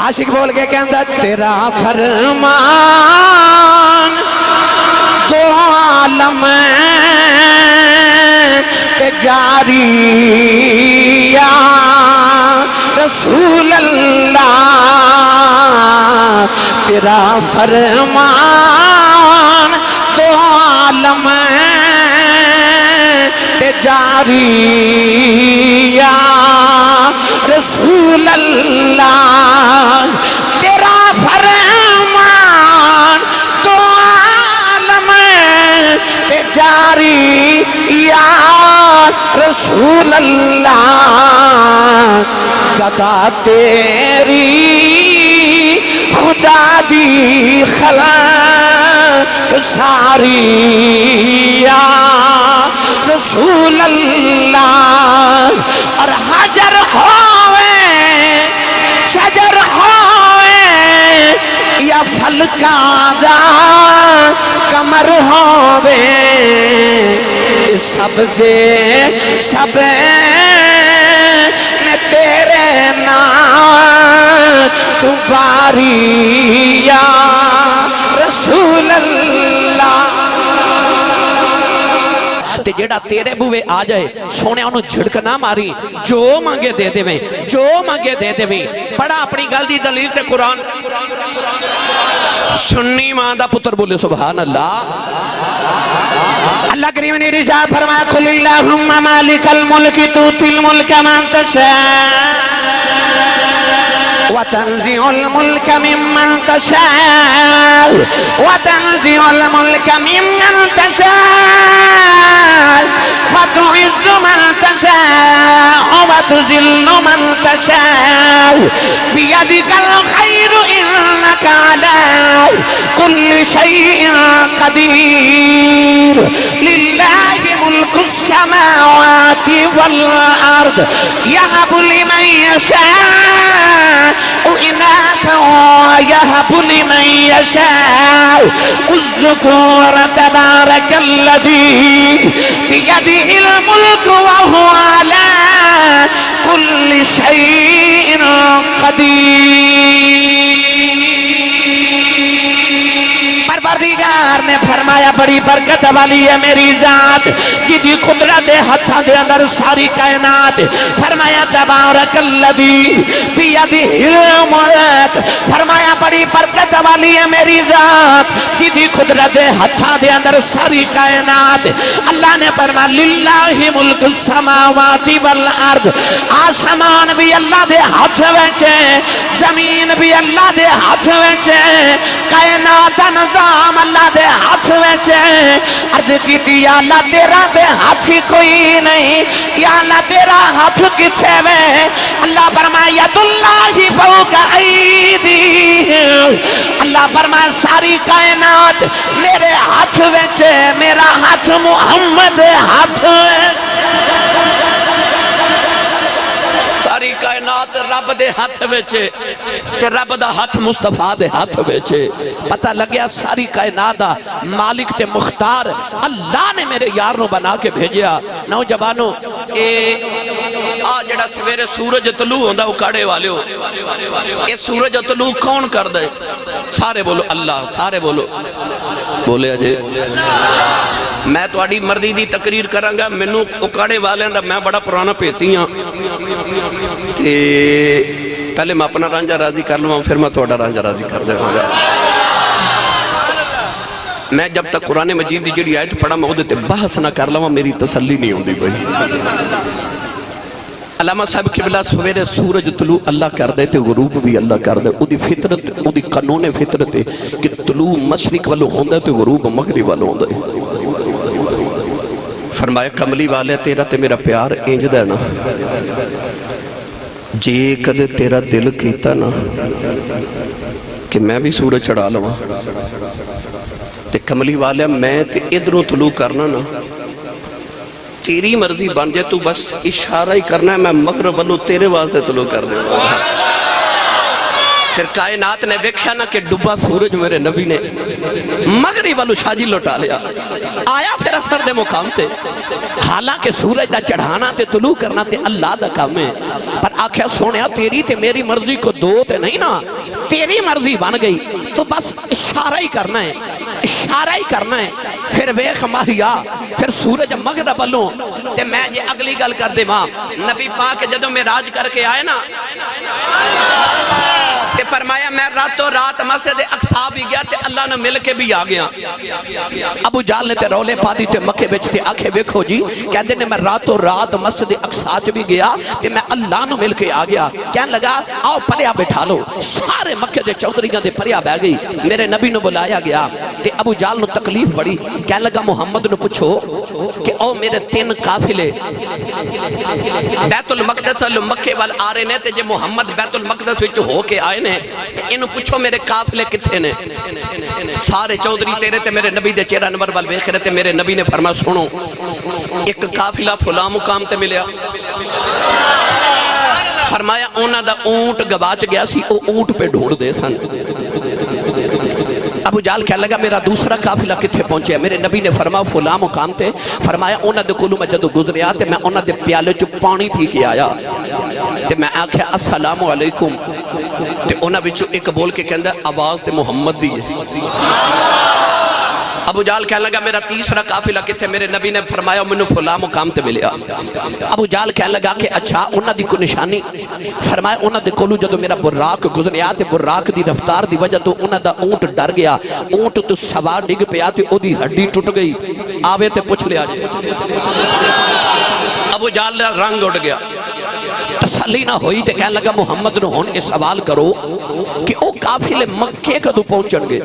عاشق بول کے کہندا تیرا فرمان دو عالم تے جاری یا رسول اللہ تیرا فرمان دو عالم تے جاری یا رسول اللہ تیرا فرمان دو عالم تے جاری یا رسول اللہ گدا تیری خدا دی خلق ساری یا رسول اللہ اور حجر ہوئے شجر ہوئے یا پھلکاں دا کمر ہوئے سب دے سب میں تیرے نام تو باری یا رسول اللہ تے جیڑا تیرے بوے آ جائے سونے انہوں جھڑک نہ ماری جو مانگے دے دے میں جو مانگے دے دے میں پڑھا اپنی گل دی دلیل تے قرآن سنی ماں دا پتر بولے سبحان اللہ اللہ کریم نے رضا فرمایا قل اللہم مالک الملک توتی الملک من تشاء وتنزع الملك ممن تشاء وتنزع الملك ممن تشاء وتعز من تشاء وتذل من تشاء بيدك الخير إنك على كل شيء قدير لله ملك السماوات والأرض يهب لمن يشاء إناثا ويهب لمن يشاء الذكور تبارك الذي بيده الملك وهو على كل شيء قدير پروردگار نے فرمایا بڑی برکت والی ہے میری ذات جدی قدرت ہتھاں دے اندر ساری کائنات فرمایا تبارک الذی بیدہ الملک فرمایا بڑی برکت والی ہے میری ذات جدی قدرت ہتھاں دے اندر ساری کائنات اللہ نے فرمایا للہ ملک السماوات والارض آسمان بھی اللہ دے ہاتھ وچ زمین بھی اللہ دے ہاتھ وچ کائنات نظام اللہ دے ہاتھ وچ عرض کی یا اللہ تیرا دے ہاتھ کوئی نہیں یا اللہ تیرا ہاتھ کتھے میں اللہ فرمائے ید اللہ فوق ایدیہم اللہ فرمائے ساری کائنات میرے ہاتھ وچ میرا ہاتھ محمد ہاتھ وچ ساری کائنات رب دے ہاتھ ویچے کہ رب دا ہاتھ مصطفیٰ دے ہاتھ ویچے پتہ لگیا ساری کائنات دا مالک تے مختار اللہ نے میرے یار نو بنا کے بھیجیا نوجوانوں جڑا سویرے سورج طلوع ہوندا اکاڑے والے ہو یہ سورج طلوع کون کر دے سارے بولو اللہ سارے بولو بولے اجے میں تو آڑی مردی دی تقریر کرانگا منو اکاڑے والے ہیں میں بڑا پرانا پیتی ہاں پہلے میں اپنا رانجہ راضی کر لوں پھر میں توڑا رانجہ راضی کر دے گا میں جب تک قرآن مجید دی جڑی آیت پڑھا میں ہوتے بحث نہ کر لوں میری تسلی نہیں ہوندی بھائی علامہ صاحب قبلہ سویرے سورج طلوع اللہ کر دے تے غروب بھی اللہ کر دے او دی فطرت او دی قانون فطرت ہے کہ طلوع مشرق والو ہوندہ تے غروب مغرب والو ہوندہ ہے فرمایا کملی والے تیرا تے میرا پیار انج دے نا جے کدے تیرا دل کیتا نا کہ میں بھی سورج چڑھا لوں تے کملی والے میں تے ادھروں طلوع کرنا نا تیری مرضی بن جائے تو بس اشارہ ہی کرنا ہے میں مغرب والو تیرے واسطے طلوع کر دے پھر کائنات نے دیکھا نا کہ ڈبا سورج میرے نبی نے مغرب والو شاجی لوٹا لیا آیا پھر اثر دے مقام تے حالانکہ سورج دا چڑھانا تے طلوع کرنا تے اللہ دا کام ہے پر آکھیا سونیا تیری تے میری مرضی کو دو تے نہیں نا تیری مرضی بن گئی تو بس اشارہ ہی کرنا ہے اشارہ ہی کرنا ہے پھر ویخ ماہیا پھر سورج مغرب والوں تے میں یہ اگلی گل کر دے ماں نبی پاک جدوں معراج کر کے آئے نا تے فرمایا میں راتوں رات مسجد اقصی بھی گیا تے اللہ نے مل کے بھی آ گیا ابو جہل نے تے رولے پا دی تے مکے وچ تے آکھے ویکھو جی کہندے نے میں راتوں رات مسجد اقصی چ بھی گیا تے میں اللہ نو مل کے آ گیا کہن لگا آؤ پریا بٹھا لو سارے مکے دے چودھریاں دے پریا بہ گئی میرے نبی نو بلایا گیا تے ابو جہل نو تکلیف بڑی کہن لگا محمد نو پوچھو کہ او میرے 3 قافلے بیت المقدس والو مکے وال آ رہے نے تے جے محمد بیت المقدس وچ ہو کے آئے نے انہوں پوچھو میرے قافلے کتھے نے سارے چودھری تیرے تے میرے نبی دے چہرہ نور وال ویکھ رہے تے میرے نبی نے فرمایا سنو ایک قافلہ فلاں مقام تے ملیا فرمایا اونا دا اونٹ گواچ گیا سی او اونٹ پہ ڈھونڈ دے سن ابو جہل کہنے لگا میرا دوسرا قافلہ کتھے پہنچے میرے نبی نے فرمایا فلاں مقام تے فرمایا اونا دے کولوں میں جدو گزریا تے میں اونا دے پیالے چ پانی پی کے آیا تے میں آکھیا السلام علیکم تے اونا وچوں ایک بول کے کہندا آواز تے محمد دی ہے ابو جہل کہنے لگا میرا تیسرا قافلہ کتھے میرے نبی نے فرمایا منو فلاں مقام تے ملیا ابو جہل کہنے لگا کہ اچھا انہاں دی کو نشانی فرمایا انہاں دے کولوں جدوں میرا براق گزریا تے براق دی رفتار دی وجہ تو انہاں دا اونٹ ڈر گیا اونٹ تو سوار ڈگ پیا تے او دی ہڈی ٹوٹ گئی آوے تے پوچھ لیا جی ابو جہل دا رنگ اڑ گیا تسلی نہ ہوئی تے کہنے لگا محمد نو ہن یہ سوال کرو کہ او قافلے مکے کدو پہنچن گے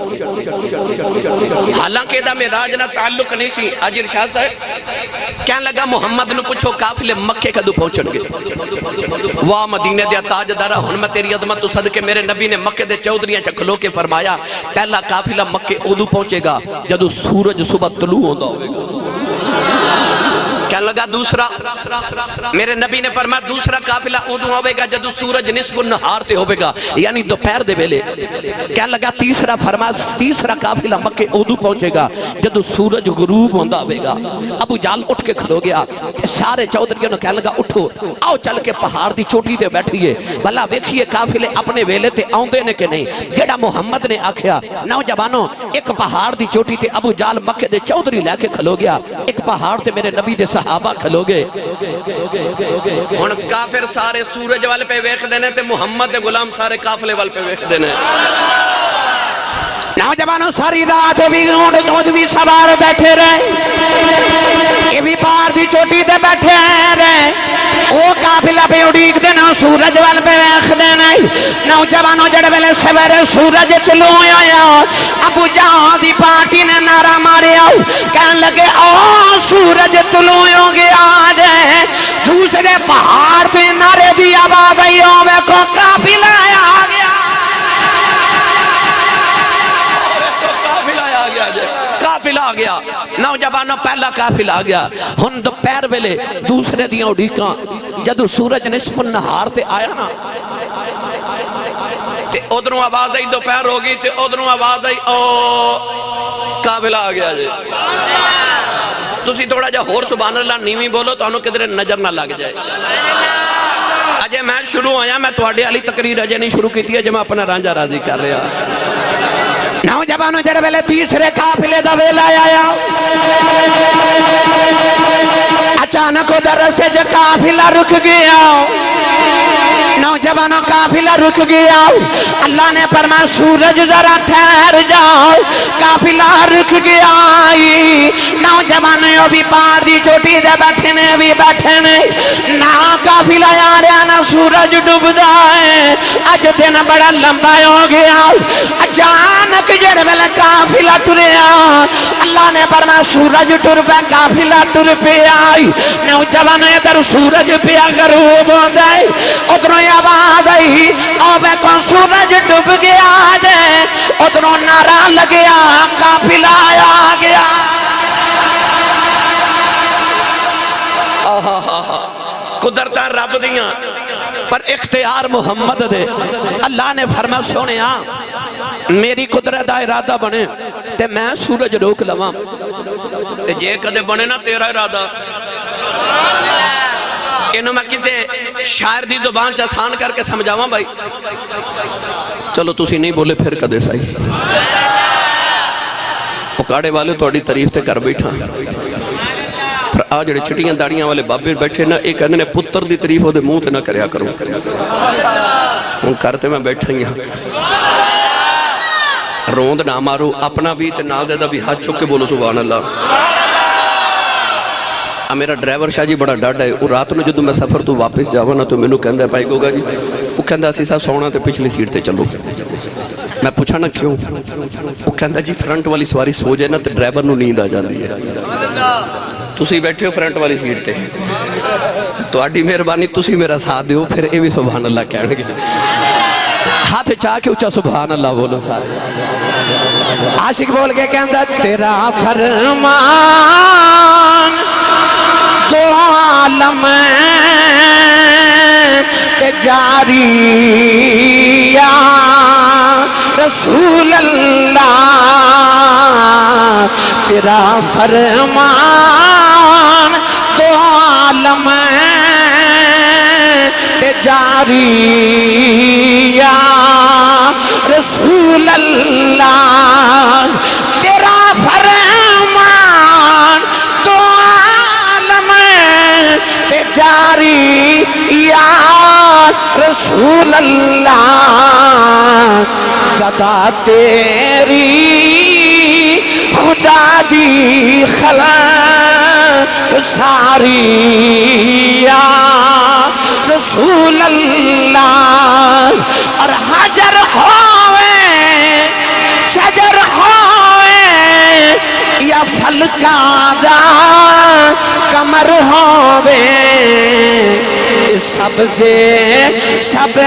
حالانکہ دا معراج نہ تعلق نہیں سی اجر شاہ صاحب کہنے لگا محمد نو پوچھو قافلے مکے کدو پہنچن گے واہ مدینے دے تاجدارا ہن میں تیری عظمت تو صدقے میرے نبی نے مکے دے چودھریاں چ کھلو کے فرمایا پہلا قافلہ مکے ادو پہنچے گا جدو سورج صبح طلوع ہوندا ہوئے گا کہنے لگا دوسرا میرے نبی نے فرمایا دوسرا قافلہ ادو ہوئے گا جدو سورج نصف النہار تے ہوئے گا یعنی دوپہر دے ویلے کہنے لگا تیسرا فرمایا تیسرا قافلہ مکے ادو پہنچے گا جدو سورج غروب ہوندا ہوئے گا ابو جہل اٹھ کے کھلو گیا سارے چودھریوں نے کہنے لگا اٹھو آؤ چل کے پہاڑ دی چوٹی تے بیٹھیے بھلا ویکھیے قافلے اپنے ویلے تے آوندے نے کہ نہیں جڑا محمد نے آکھیا نوجوانوں ایک پہاڑ دی چوٹی تے ابو جہل مکے دے چودھری لے کے کھلو گیا ایک پہاڑ تے میرے نبی دے صحابہ کھلو گے ہن کافر سارے سورج وال پہ ویکھ دینے تے محمد دے غلام سارے قافلے وال پہ ویکھ دینے نوجوانوں ساری رات بھی اونٹ بھی سوار بیٹھے رہے یہ بھی پہاڑ دی چوٹی تے بیٹھے رہے وہ قافلہ پہ اڑیک دینا سورج وال پہ ویکھ دینا نوجوانوں جڑے ویلے سویرے سورج طلوع ہویا ابو جہل دی پارٹی نے نعرہ ماریا کہنے لگے او سورج طلوع ہو گیا جے دوسرے پہاڑ پہ نعرے دی آواز آئی ہوے کو قافلہ آ گیا قافلہ آ گیا نوجوانوں پہلا قافلہ آ گیا ہن دوپہر ویلے دوسرے دیاں اڑیکاں جدو سورج نصف النہار تے آیا نا تے ادھروں آواز آئی دوپہر ہوگی تے ادھروں آواز آئی او قافلہ آ گیا جی تسی تھوڑا جا ہور سبحان اللہ نیویں بولو تو انہوں کدھر نظر نہ لگ جائے اجے میں شروع آیا میں تواڈے والی تقریر اجے نہیں شروع کیتی ہے جے میں اپنا رانجا راضی کر رہا نوجوانوں جڑے ویلے تیسرے قافلے دا ویلا آیا اچانک ادھر رستے جو قافلہ رک گیا نوجوانوں قافلہ رک گیا اللہ نے فرمایا سورج ذرا ٹھہر جاؤ قافلہ رک گیا نوجوانوں بھی پہاڑ دی چوٹی دے بیٹھے نے بھی بیٹھے نے نہ قافلہ آ رہا نہ سورج ڈوبدا ہے اج دن بڑا لمبا ہو گیا اچانک جڑے ویلے قافلہ ٹریا اللہ نے فرمایا سورج ٹر پیا قافلہ ٹر پیا نوجوانوں ادھر سورج پیا غروب ہوندا ہے ادھروں آواز آئی او ویکھو سورج ڈوب گیا جے ادھروں نعرہ لگیا قافلہ آ گیا قدرتاں رب دیاں پر اختیار محمد دے اللہ نے فرمایا سونے میری قدرت دا ارادہ بنے تے میں سورج روک لواں تے جے کدے بنے نا تیرا ارادہ انہوں میں کسے شاعر دی زبان چا آسان کر کے سمجھاواں بھائی چلو تسی نہیں بولے پھر کدے سائی پکاڑے والے توڑی تعریف تے کر بیٹھا پر آج جڑے چھٹیاں داڑیاں والے بابے بیٹھے نا ایک کہندے نے پتر دی تعریف ہو دے منہ تے نہ کریا کروں ہوں کرتے میں بیٹھا ہی ہاں روند نہ مارو اپنا بھی تے نال دے دا بھی ہاتھ چک کے بولو سبحان اللہ میرا ڈرائیور شاہ جی بڑا ڈاڈا ہے وہ رات میں جدوں میں سفر تو واپس جاواں نا تو مینوں کہندا ہے بھائی گوگا جی وہ کہندا اسی صاحب سونا تے پچھلی سیٹ تے چلو میں پوچھا نا کیوں وہ کہندا جی فرنٹ والی سواری سو جائے نا تے ڈرائیور نوں نیند آ جاندی ہے تسی بیٹھے ہو فرنٹ والی سیٹ تے تہاڈی مہربانی تسی میرا ساتھ دیو پھر اے بھی سبحان اللہ کہن گے ہاتھ چاہ کے اونچا سبحان اللہ بولو سارے عاشق بول کے کہندا تیرا فرمان دو عالم تے جاری یا رسول اللہ تیرا فرمان دو عالم تے جاری یا رسول اللہ تیرا فرمان دو عالم تے جاری یا رسول اللہ گدا تیری خدا دی خلق ساری یا رسول اللہ اور حجر ہوئے شجر ہوئے یا پھلکاں دا کمر ہوئے سب دے سب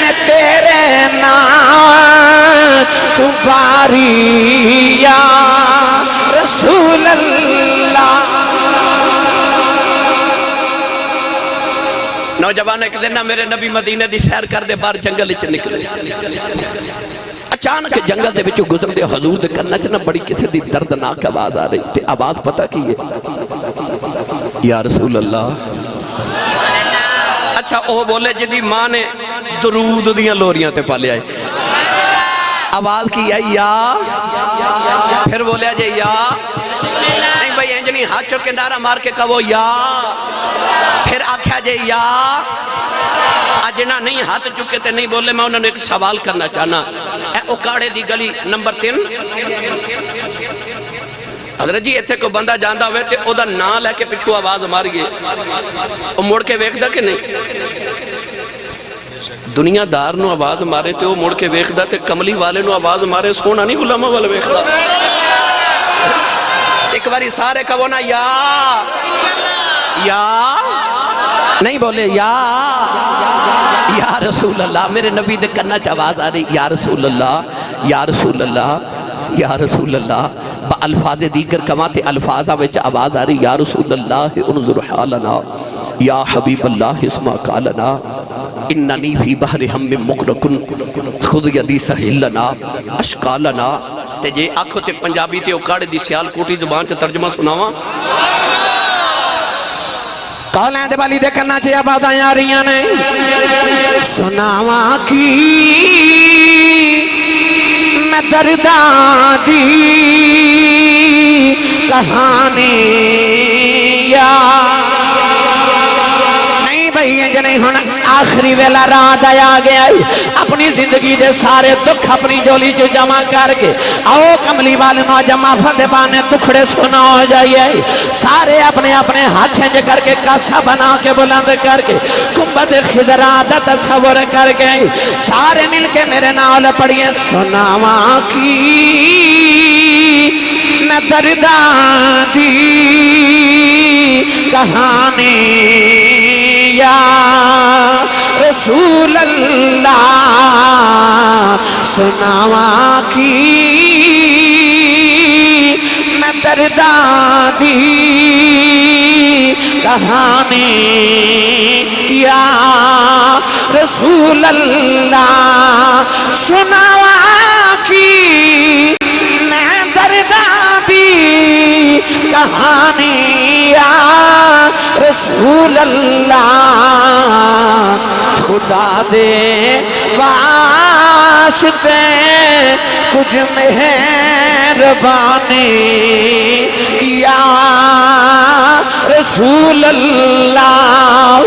میں تیرے نام تو باری یا رسول اللہ نوجوان ایک دن میرے نبی مدینے دی سیر کر دے باہر جنگل وچ نکلے اچانک جنگل دے وچوں گزر دے حضور دے کن چ نہ بڑی کسی دی دردناک آواز آ رہی تے آواز پتہ کی ہے یا رسول اللہ اچھا او بولے جدی ماں نے درود دیاں لوریاں تے پالے آئے آواز کی ہے یا پھر بولیا جے یا نہیں بھائی انجنی ہاتھ چوکے نعرہ مار کے کہو یا پھر آکھیا جے یا آجنا نہیں ہاتھ چکے تے نہیں بولے میں انہوں نے ایک سوال کرنا چاہنا اے اکاڑے دی گلی نمبر 3 حضرت جی ایتھے کو بندہ جاندہ ہوئے تے او دا نا لے کے پچھو آواز ماریے او موڑ کے ویکھ دا کہ نہیں دنیا دار نو آواز مارے تے او موڑ کے ویکھ دا تے کملی والے نو آواز مارے سونا نہیں غلامہ والے ویکھ دا ایک باری سارے کہو نا یا نہیں بولے یا رسول اللہ میرے نبی دے کرنا چا آواز آ رہی یا رسول اللہ یا رسول اللہ یا رسول اللہ با الفاظ دیگر کماتے الفاظ آوچ آواز آ رہی یا رسول اللہ انظر حالنا یا حبیب اللہ اسما قالنا اننی فی بحر ہم مقرکن خود یدی سہلنا اشکالنا تے جے آنکھو تے پنجابی تے اکاڑے دی سیال کوٹی زبان چا ترجمہ سناواں کالیں دے بالی دے کرنا چاہیے آباداں آ رہی نے سناواں کی میں درداں دی کہانی یا نہیں بھئی جنہیں ہن آخری ویلا رات آیا گیا اپنی زندگی دے سارے دکھ اپنی جولی جو جمع کر کے آؤ کملی والے جمع فتح پانے دکھڑے سنا ہو جائیے سارے اپنے اپنے ہاتھیں جے کر کے کاسا بنا کے بلند کر کے کمبت خضرہ دا تصور کر کے سارے مل کے میرے نال پڑھئے سناواں کی میں درداں دی کہانی یا رسول اللہ سناواں کی میں درداں دی کہانی یا رسول اللہ سناوا کی میں دردادی کہانی یا رسول اللہ خدا دے واسطے کچھ مہربانی یا رسول اللہ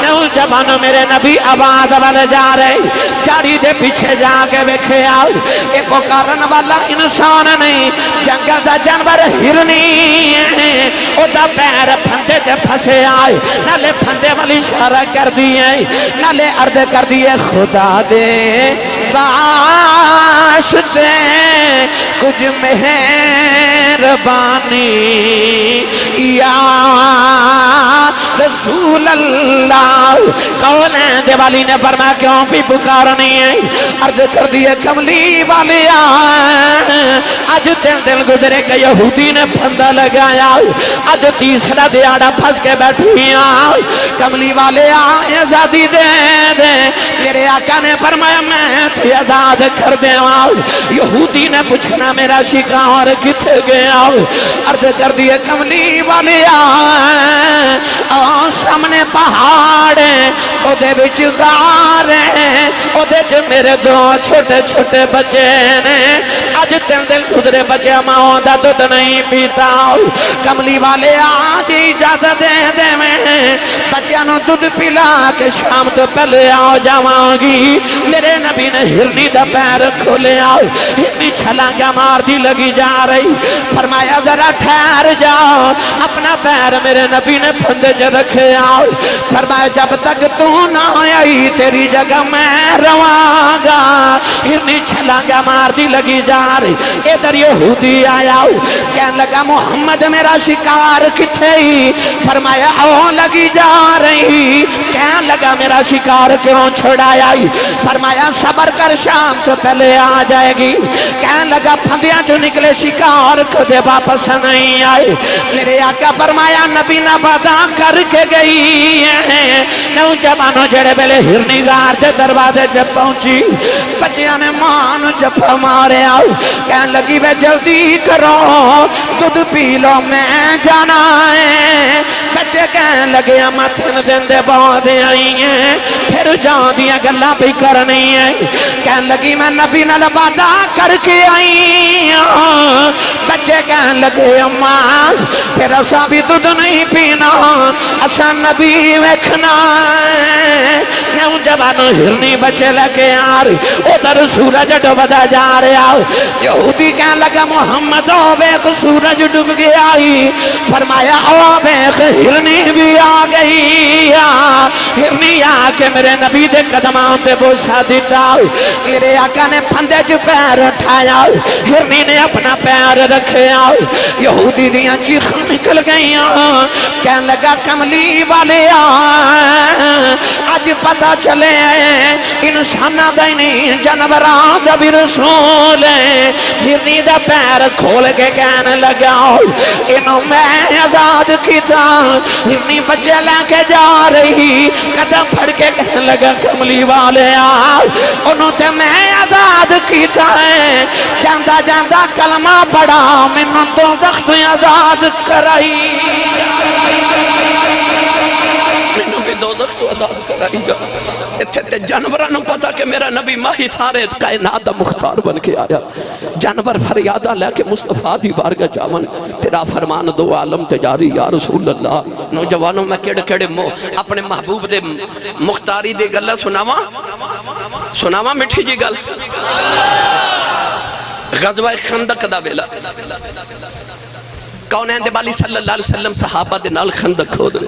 نوجوانوں میرے نبی آباد والے جا رہے چاڑی دے پیچھے جا کے بیکھے آؤ ایک کرن والا انسان نہیں جنگل دا جانور ہرنی ہے او دا پیر پھندے جے پھسے آئے نالے پھندے والی اشارہ کر دیئے نالے عرض کر دیئے خدا دے واسطے کچھ مہربانی یا رسول اللہ کون ہے دیوالی نے فرمایا کیوں بھی پکارنی ہے عرض کر دیئے کملی والے آج دل گزرے کہ یہودی نے پھندہ لگایا آج تیسرا دیاڑا پھنس کے بیٹھی کملی والے آزادی دے دے میرے آقا نے فرمایا میں تھی آزاد کر دے یہودی نے پوچھنا میرا شکار کتے گیا عرض کر دیئے کملی والے سامنے پہاڑ او دے بچ غار او دے چ میرے دو چھوٹے چھوٹے بچے نے آج دل گزرے بچے ماں دا دودھ نہیں پیتا کملی والے آج اجازت دے دے میں بچیانوں دودھ پلا کے شام تو پہلے آؤ جاواں گی میرے نبی نے ہرنی دا پیر کھولے آؤ ہرنی چھلانگا مار دی لگی جا رہی فرمایا ذرا ٹھہر جاؤ اپنا پیر میرے نبی نے پھندے جے رکھے آؤ فرمایا جب تک تو نہ آئی تیری جگہ میں رواں گا ہرنی چھلانگا مار دی لگی جا رہی ادھر یہودی آیا کہنے لگا محمد میرا شکار کتھے ہی فرمایا او لگی جا رہی کہنے لگا میرا شکار کیوں چھڑایا فرمایا صبر کر شام تو پہلے آ جائے گی کہنے لگا پھندیاں جو نکلے شکار کدے واپس نہیں آئے میرے آقا فرمایا نبی نہ وعدہ کر کے گئی ہے نوجوانوں جڑے بلے ہرنی غار دے دروازے جب پہنچی بچیاں نے مان جب ہمارے آؤ کہنے لگی بے جلدی کرو دودھ پی لو میں جانا ہے بچے کہنے لگے اما تھن دن دے بہت آئی ہیں پھر جاؤ دیا گلہ بھی کرنی ہے کہنے لگی میں نبی نہ وعدہ کر کے آئی ہوں بچے کہنے لگے اما پھر اسا بھی دودھ نہیں پینا اسا نبی ویکھنا نوجوانوں ہرنی بچے لگے آ رہی ادھر سورج ڈوبدا جا رہا یہودی کہنے لگا محمد او بیک سورج ڈوب گیا فرمایا او بیک ہرنی بھی آ گئی ہرنی آ کے میرے نبی دے قدمان تے بوسا دیتا میرے آقا نے پھندے جو پیر اٹھایا ہرنی نے اپنا پیر رکھے یہودی دیاں چیخ نکل گئی کہنے لگا کملی والے آج پتہ چلے انسانہ دا نہیں جانوران دا بھی رسول ہے ہرنی دا پیر کھول کے کہنے لگا انہوں میں آزاد کیتا ہرنی بچے لے کے جا رہی قدم پھڑ کے کہنے لگا کملی والے انہوں تے میں آزاد کیتا ہے جاندہ جاندہ کلمہ پڑا منوں تو دخت آزاد کرائی منوں بھی دو دخت آزاد کرائی گا اتھے تے جانورانوں پتا کہ میرا نبی ماہی سارے کائنات دا مختار بن کے آیا جانور فریادہ لے کے مصطفیٰ دی بارگاہ جاون تیرا فرمان دو عالم تجاری یا رسول اللہ نوجوانوں میں کیڑے کیڑے اپنے محبوب دے مختاری دے گلہ سناوا مٹھی جی گل غزوہ خندق دا بیلا کونین دے بالی صلی اللہ علیہ وسلم صحابہ دے نال خندق کھود رہے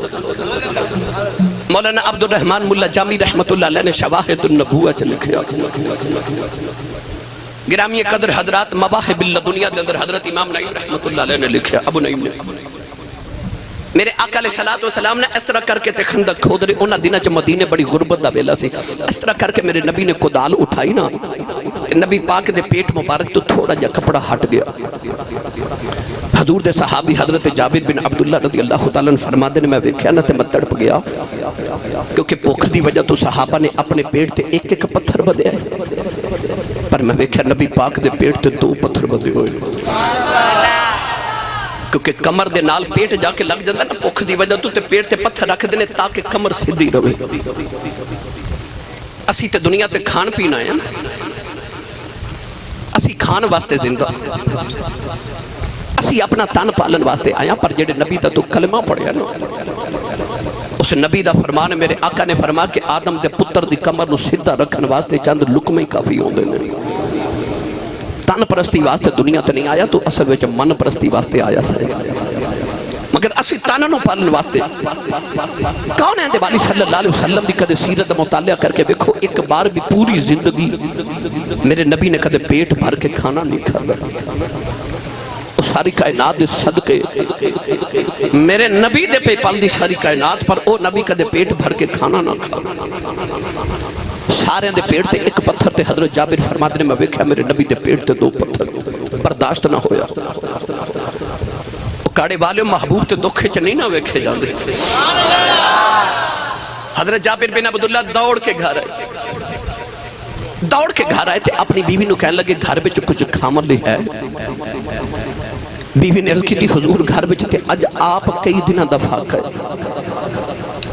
مولانا عبد الرحمن ملا جامی رحمت اللہ علیہ نے شواہد النبوہ چلے کھیا گرامی قدر حضرات مواہب اللہ دنیا دے اندر حضرت امام نعیم رحمت اللہ علیہ نے لکھیا ابو نعیم نے میرے آقا علیہ السلام نے اس طرح کر کے تے خندق کھود رہے انہا دینہ چا مدینے بڑی غربت دا بیلا سی اس طرح کر کے میرے نبی نے کدال اٹھائی نا نبی پاک دے پیٹ مبارک تو تھوڑا جا کپڑا ہٹ گیا حضور دے صحابی حضرت جابر بن عبداللہ رضی اللہ تعالیٰ عنہ فرماتے ہیں میں ویکھیا نہ تے میں تڑپ گیا کیونکہ بھوک دی وجہ تو صحابہ نے اپنے پیٹ تے ایک ایک پتھر بدیا ہے پر میں ویکھیا نبی پاک دے پیٹ تے 2 پتھر بدے ہوئے کیونکہ کمر دے نال پیٹ جا کے لگ جاندہ نا بھوک دی وجہ تو تے پیٹ تے پتھر رکھ دینے تاکہ کمر سیدھی رہے اسی تے دنیا تے کھان پینا ہے اسی کھان واسطے زندہ اسی اپنا تن پالن واسطے آیا پر جڑے نبی دا تو کلمہ پڑھیا نا اس نبی دا فرمان میرے آقا نے فرما کہ آدم دے پتر دی کمر نو سدھا رکھن واسطے چند لکمے کافی ہوندے نے تن پرستی واسطے دنیا تے نہیں آیا تو اصل وچ من پرستی واسطے آیا سے مگر اسی تن نو پالن واسطے کون ہے والی صلی اللہ علیہ وسلم دی کدے سیرت مطالعہ کر کے دیکھو ایک بار بھی پوری زندگی میرے نبی نے کدے پیٹ بھر کے کھانا نہیں کھایا ساری کائنات دے صدقے میرے نبی دے پہ پال دی ساری کائنات پر او نبی کدے پیٹ بھر کے کھانا نہ کھا سارے دے پیٹ تے ایک پتھر تے حضرت جابر فرماتے نے میں ویکھیا میرے نبی دے پیٹ تے 2 پتھر برداشت نہ ہویا کاڑے والے محبوب تے دکھے چ نہیں نہ ویکھے جاندے حضرت جابر بن عبداللہ دوڑ کے گھر آئے تھے اپنی بیوی نو کہنے لگے گھر بچ کچھ کھامن لی ہے بیوی نے عرض کی تھی حضور گھر بچ تھے اج آپ کئی دنہ دفاع کرے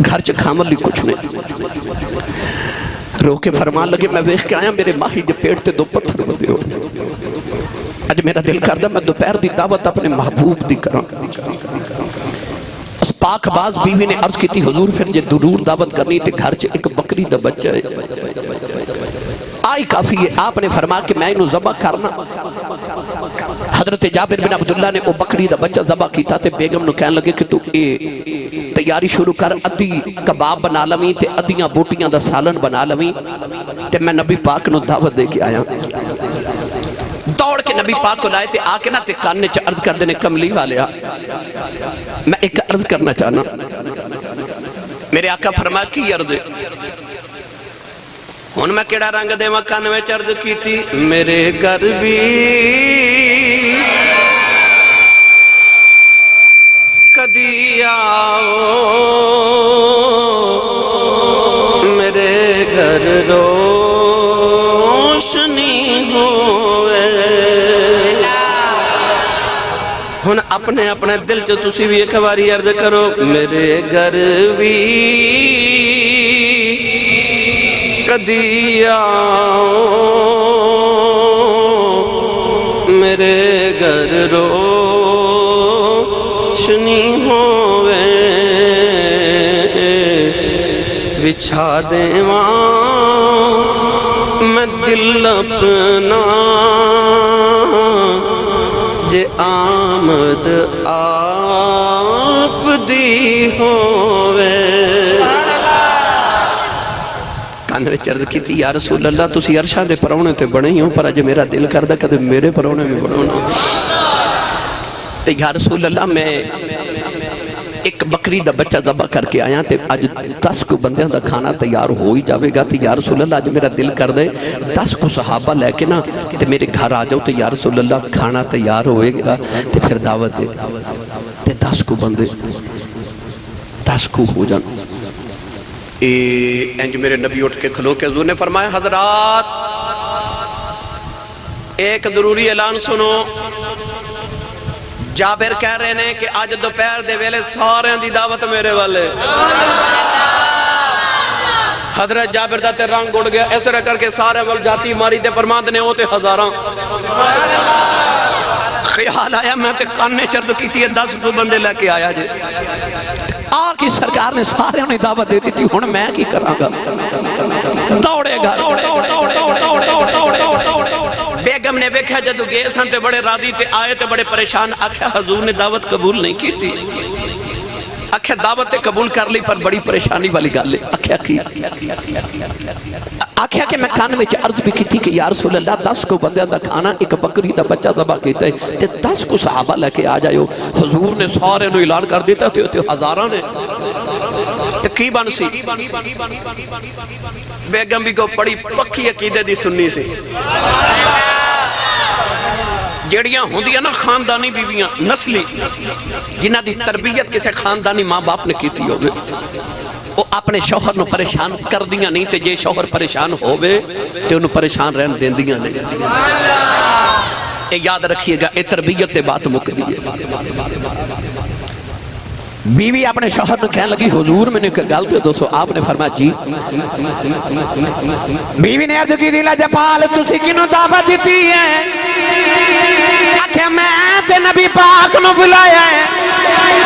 گھر چ کھامن لی کچھ نہیں رو کے فرمان لگے میں ویکھ کے آیا میرے ماہی دے پیٹ تے 2 پتھر بدے ہو اج میرا دل کردہ میں دوپہر دی دعوت اپنے محبوب دی کراں اس پاک باز بیوی نے عرض کی تھی حضور پھر جے ضرور دعوت کرنی تے گھر چ ایک بکری دا بچہ ہے آئی کافی ہے آپ نے فرما کہ میں انہوں ذبح کرنا حضرت جابر بن عبداللہ نے او بکری دا بچہ ذبح کیتا تے بیگم نو کہنے لگے کہ تو تیاری شروع کر ادھی کباب بنا لویں تے ادھیاں بوٹیاں دا سالن بنا لویں تے میں نبی پاک نو دعوت دے کے آیا دوڑ کے نبی پاک کو لائے تے آکے نا تے کاننے چا عرض کر دینے کملی والے میں ایک عرض کرنا چاہنا میرے آقا فرما کی عرض ہن میں کیڑا رنگ دے مکان میں عرض کی تھی میرے گھر بھی کدی آؤ میرے گھر روشنی ہوئے ہن اپنے اپنے دل چ تسی بھی ایک باری عرض کرو میرے گھر بھی کدی آؤ میرے گھر روشنی ہوئے بچھا دیواں میں دل اپنا جے آمد آپ دی ہوئے کانوے چرز کی تھی یا رسول اللہ تسی عرشاں دے پرونے تے بڑے ہی ہوں پر اج میرا دل کردہ کدے میرے پرونے میں بڑھونا تے یا رسول اللہ میں ایک بکری دا بچہ ذبح کر کے آیا تے اج 10 کو بندیاں دا کھانا تیار ہو ہی جاوے گا تے یا رسول اللہ اج میرا دل کر دے 10 کو صحابہ لے کے نا تے میرے گھر آ جاؤ تے یا رسول اللہ کھانا تیار ہوئے گا تے پھر دعوت دے تے 10 کو بندے 10 کو ہو جان انج میرے نبی اٹھ کے کھلو کے حضور نے فرمایا حضرات ایک ضروری اعلان سنو جابر کہہ رہے ہیں کہ آج دوپہر دے ویلے سارے دی دعوت میرے والے حضرت جابر دا تے رنگ اڑ گیا ایسے رہ کر کے سارے ول جاتی ماری تے فرماند نے ہوتے ہزاراں خیال آیا میں تے کانے چرد کی تھی 10 کو بندے لے کے آیا جے آقی سرکار نے سارے انہیں دعوت دے دی تھی ہن میں کی کراں گا دوڑے گھر بیگم نے بیکھا جدو گئے سن تے بڑے راضی تے آئے تے بڑے پریشان آکھا حضور نے دعوت قبول نہیں کی تھی آکھا دعوت تے قبول کر لی پر بڑی پریشانی والی گالے آکھا کی آکھا کہ میں کان میں عرض بھی کی تھی کہ یا رسول اللہ 10 کو بندیاں دا کھانا ایک بکری دا بچہ ذبح کیتا ہے تے 10 کو صحابہ لے کے آ جائیو حضور نے سارے نو اعلان کر دیتا تے ہزاراں نے تقریباً سی بیگم بھی کو بڑی پکی عقیدے دی سننی سی جیڑیاں ہوندیاں نا خاندانی بیویاں نسلی جنہ دی تربیت کسے خاندانی ماں باپ نے کیتی ہوگی وہ اپنے شوہر نو پریشان کر دیاں نہیں تے جے شوہر پریشان ہوئے تے انہوں پریشان رہن دین دیاں نہیں اے یاد رکھیے گا اے تربیت تے بات مک دیئے بیوی اپنے شوہر نے کہنے لگی حضور میں نے گل تو دوستو آپ نے فرمایا جی بیوی نے عرض کی دی لاجپال تسی کنوں دعوت دیتی ہے آکھے میں تے نبی پاک نو بلایا ہے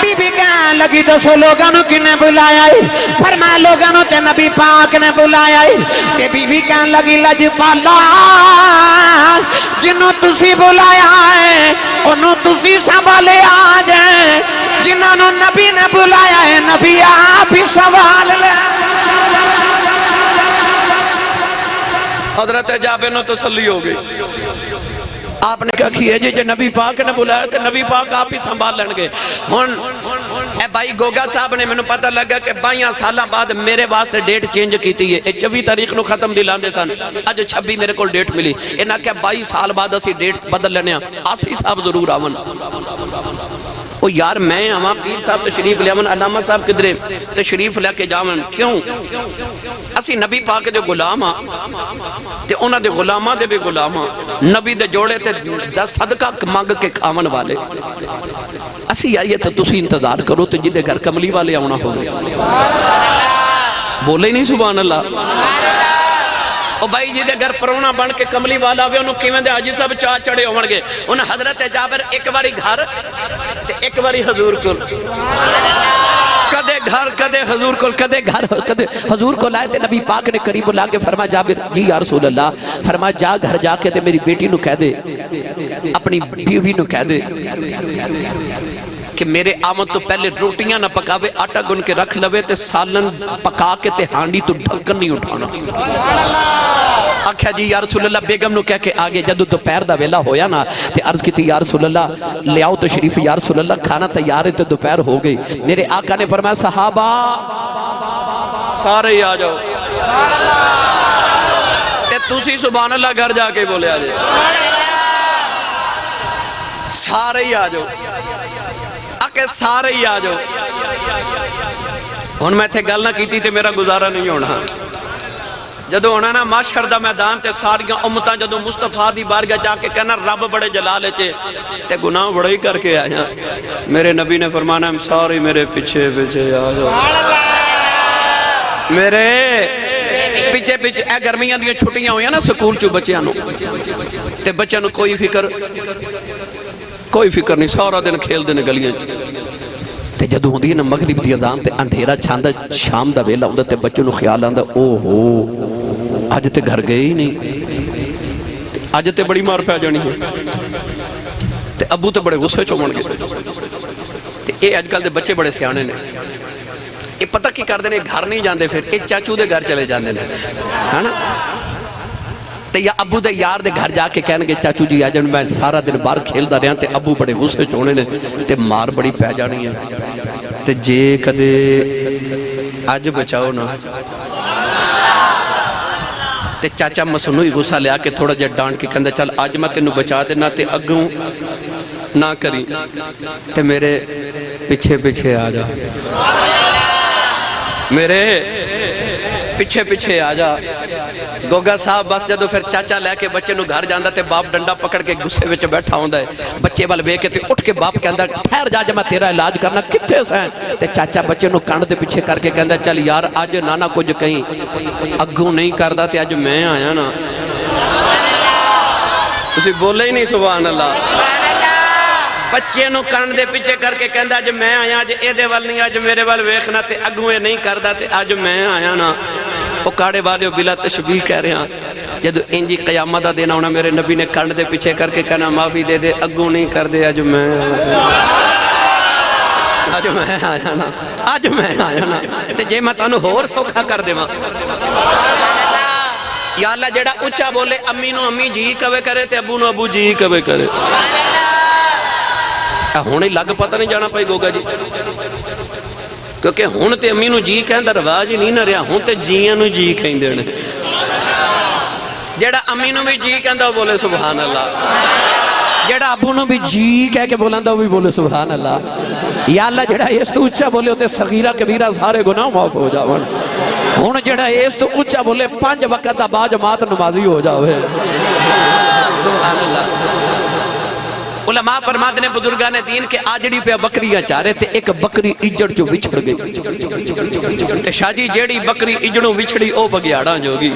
بی بی کہنے لگی دوستو لوگانو کنے بلایا ہے فرمایا لوگانو تے نبی پاک نے بلایا ہے تے بی بی کہنے لگی لاجپالا جنہوں تسی بلایا ہے انہوں تسی سنبھالے آ جائیں جنہوں نے نبی نے بلایا ہے نبی آپ ہی سوال لے حضرت جابر نو تسلی ہو گئی آپ نے کہا کیا جی نبی پاک نے بلایا کہ نبی پاک آپ ہی سنبھال لیں گے ہن اے بھائی گوگا صاحب نے میں نے پتہ لگا کہ 22 سالہ بعد میرے واسطے ڈیٹ چینج کیتی ہے 24 تاریخ نو ختم دی لاندے سن اج 26 میرے کول ڈیٹ ملی انہاں کہ 22 سال بعد اسی ڈیٹ بدل لینے آسی صاحب ضرور آون او یار میں ہماں پیر صاحب تشریف لے آون علامہ صاحب کدرے تشریف لے کے جاون کیوں اسی نبی پاک دے غلام ہاں تے انہاں دے غلاماں دے بھی غلام ہاں نبی دے جوڑے تے صدقہ مانگ کے کھاون والے اسی آئیے تو تسی انتظار کرو تے جدے گھر کملی والے آونا ہوگا بولے نہیں سبحان اللہ او بھائی جی دے گھر پرونا بن کے کملی والا ہوئے انہوں کیویں دے حاجی صاحب چاہ چڑے ہومنگے انہوں حضرت جابر ایک باری گھر تے ایک باری حضور کل کدے گھر کدے حضور کل کدے گھر کدے حضور کو لائے تے نبی پاک نے قریب لا کے فرما جابر جی یا رسول اللہ فرما جا گھر جا کے تے میری بیٹی نو کہہ دے اپنی بیوی نو کہہ دے کہ میرے آمد تو پہلے روٹیاں نہ پکاوے آٹا گن کے رکھ لوے تے سالن پکا کے تے ہانڈی تو ڈھکن نہیں اٹھانا آکھیا جی یا رسول اللہ بیگم نو کہہ کے آگے جدو دوپہر دا ویلا ہویا نا تے عرض کی تھی یا رسول اللہ لے آؤ تشریف یا رسول اللہ کھانا تیار ہے تے دوپہر ہو گئی میرے آقا نے فرمایا صحابہ سارے ہی آ جاؤ تے تسی سبحان اللہ گھر جا کے بولے آجے سارے ہی آ جاؤ آکے سارے ہی آ جاؤ ہن میں تھے گل نہ کیتی تے میرا گزارا نہیں ہونا جدو ہونا نا معاشر دا میدان تے ساریاں امتاں جدو مصطفیٰ دی بارگاہ جا کے کہنا رب بڑے جلالے تے گناہ بڑے ہی کر کے آیا میرے نبی نے فرمانا سارے میرے پیچھے پیچھے آ جاؤ میرے پیچھے پیچھے اے گرمیاں دیاں چھٹیاں ہوئی نا سکول چو بچیاں نو تے بچیاں نو کوئی فکر نہیں سارا دن کھیل دینے گلیاں تے جدو ہوندی ہے نا مغرب دی اذان تے اندھیرا چھاندا شام دا ویلا ہوندا تے بچوں نو خیال آندا او ہو اج تے گھر گئے ہی نہیں اج تے بڑی مار پہ جانی ہے تے ابو تے بڑے غصے چومن گے تے اے اج کل دے بچے بڑے سیانے نے اے پتہ کی کر دینے گھر نہیں جاندے پھر اے چاچو دے گھر چلے جاندے نے ہے نا تے یا ابو دے یار دے گھر جا کے کہنے گے چاچو جی آج میں سارا دن باہر کھیل دا رہا تے ابو بڑے غصے چونے نے تے مار بڑی پہ جانی ہے تے جے کدے آج بچاؤ نا تے چاچا مسنوئی غصہ لیا کے تھوڑا جا ڈانٹ کے کہندے چل آج میں تینوں بچا دینا تے اگوں نہ کری تے میرے پیچھے پیچھے آ جا میرے پیچھے پیچھے آ جا گوگا صاحب بس جدو پھر چاچا لے کے بچے نو گھر جاندہ تے باپ ڈنڈا پکڑ کے گسے وچ بیٹھا ہوندہ ہے بچے وال بے کے تے اٹھ کے باپ کہندہ ٹھہر جا میں تیرا علاج کرنا کتے سین تے چاچا بچے نو کانڈ دے پیچھے کر کے کہندہ چل یار آج نانا کچھ کہیں اگوں نہیں کردہ تے آج میں آیا نا اسی بولے ہی نہیں سبحان اللہ بچے نو کانڈ دے پیچھے کر کے کہندہ آج میں آیا آج اے دے وال نہیں آج میرے وال ویخنا تے اگوں نہیں کردہ تے آج میں آیا نا وہ کاڑے والے بلا تشبیح کہہ رہے ہیں جدو انجی قیامت دا دینا ہونا میرے نبی نے کانڈ دے پیچھے کر کے کہنا معافی دے دے اگوں نہیں کر دے آج میں آیا نا آج میں آیا نا تے جے میں تانوں ہور سوکھا کر دے ماں یا اللہ جیڑا اچھا بولے امی نو امی جی کوے کرے تے ابو نو ابو جی کوے کرے ہونے لگ پتہ نہیں جانا پائی گوگا جی کیونکہ ہون تے امی نو جی کہندہ رواج نہیں نہ رہا ہون تے جیاں نو جی کہندے جیڑا امی نو بھی جی کہندہ بولے سبحان اللہ جڑا ابو نو بھی جی کہہ کے بولندا وہ بھی بولے سبحان اللہ یا اللہ جڑا اس تو اچھا بولے تے صغیرہ کبیرہ سارے گناہ معاف ہو جاون ہن جڑا اس تو اچھا بولے 5 وقت دا با جماعت نمازی ہو جاوے سبحان اللہ علماء فرماتے ہیں بزرگان دین کے آجڑی پہ بکریاں چاہ رہے تھے ایک بکری اجڑ جو وچھڑ گئی تے شاہ جی جیڑی بکری اجڑوں وچھڑی او بگیاڑاں جو گی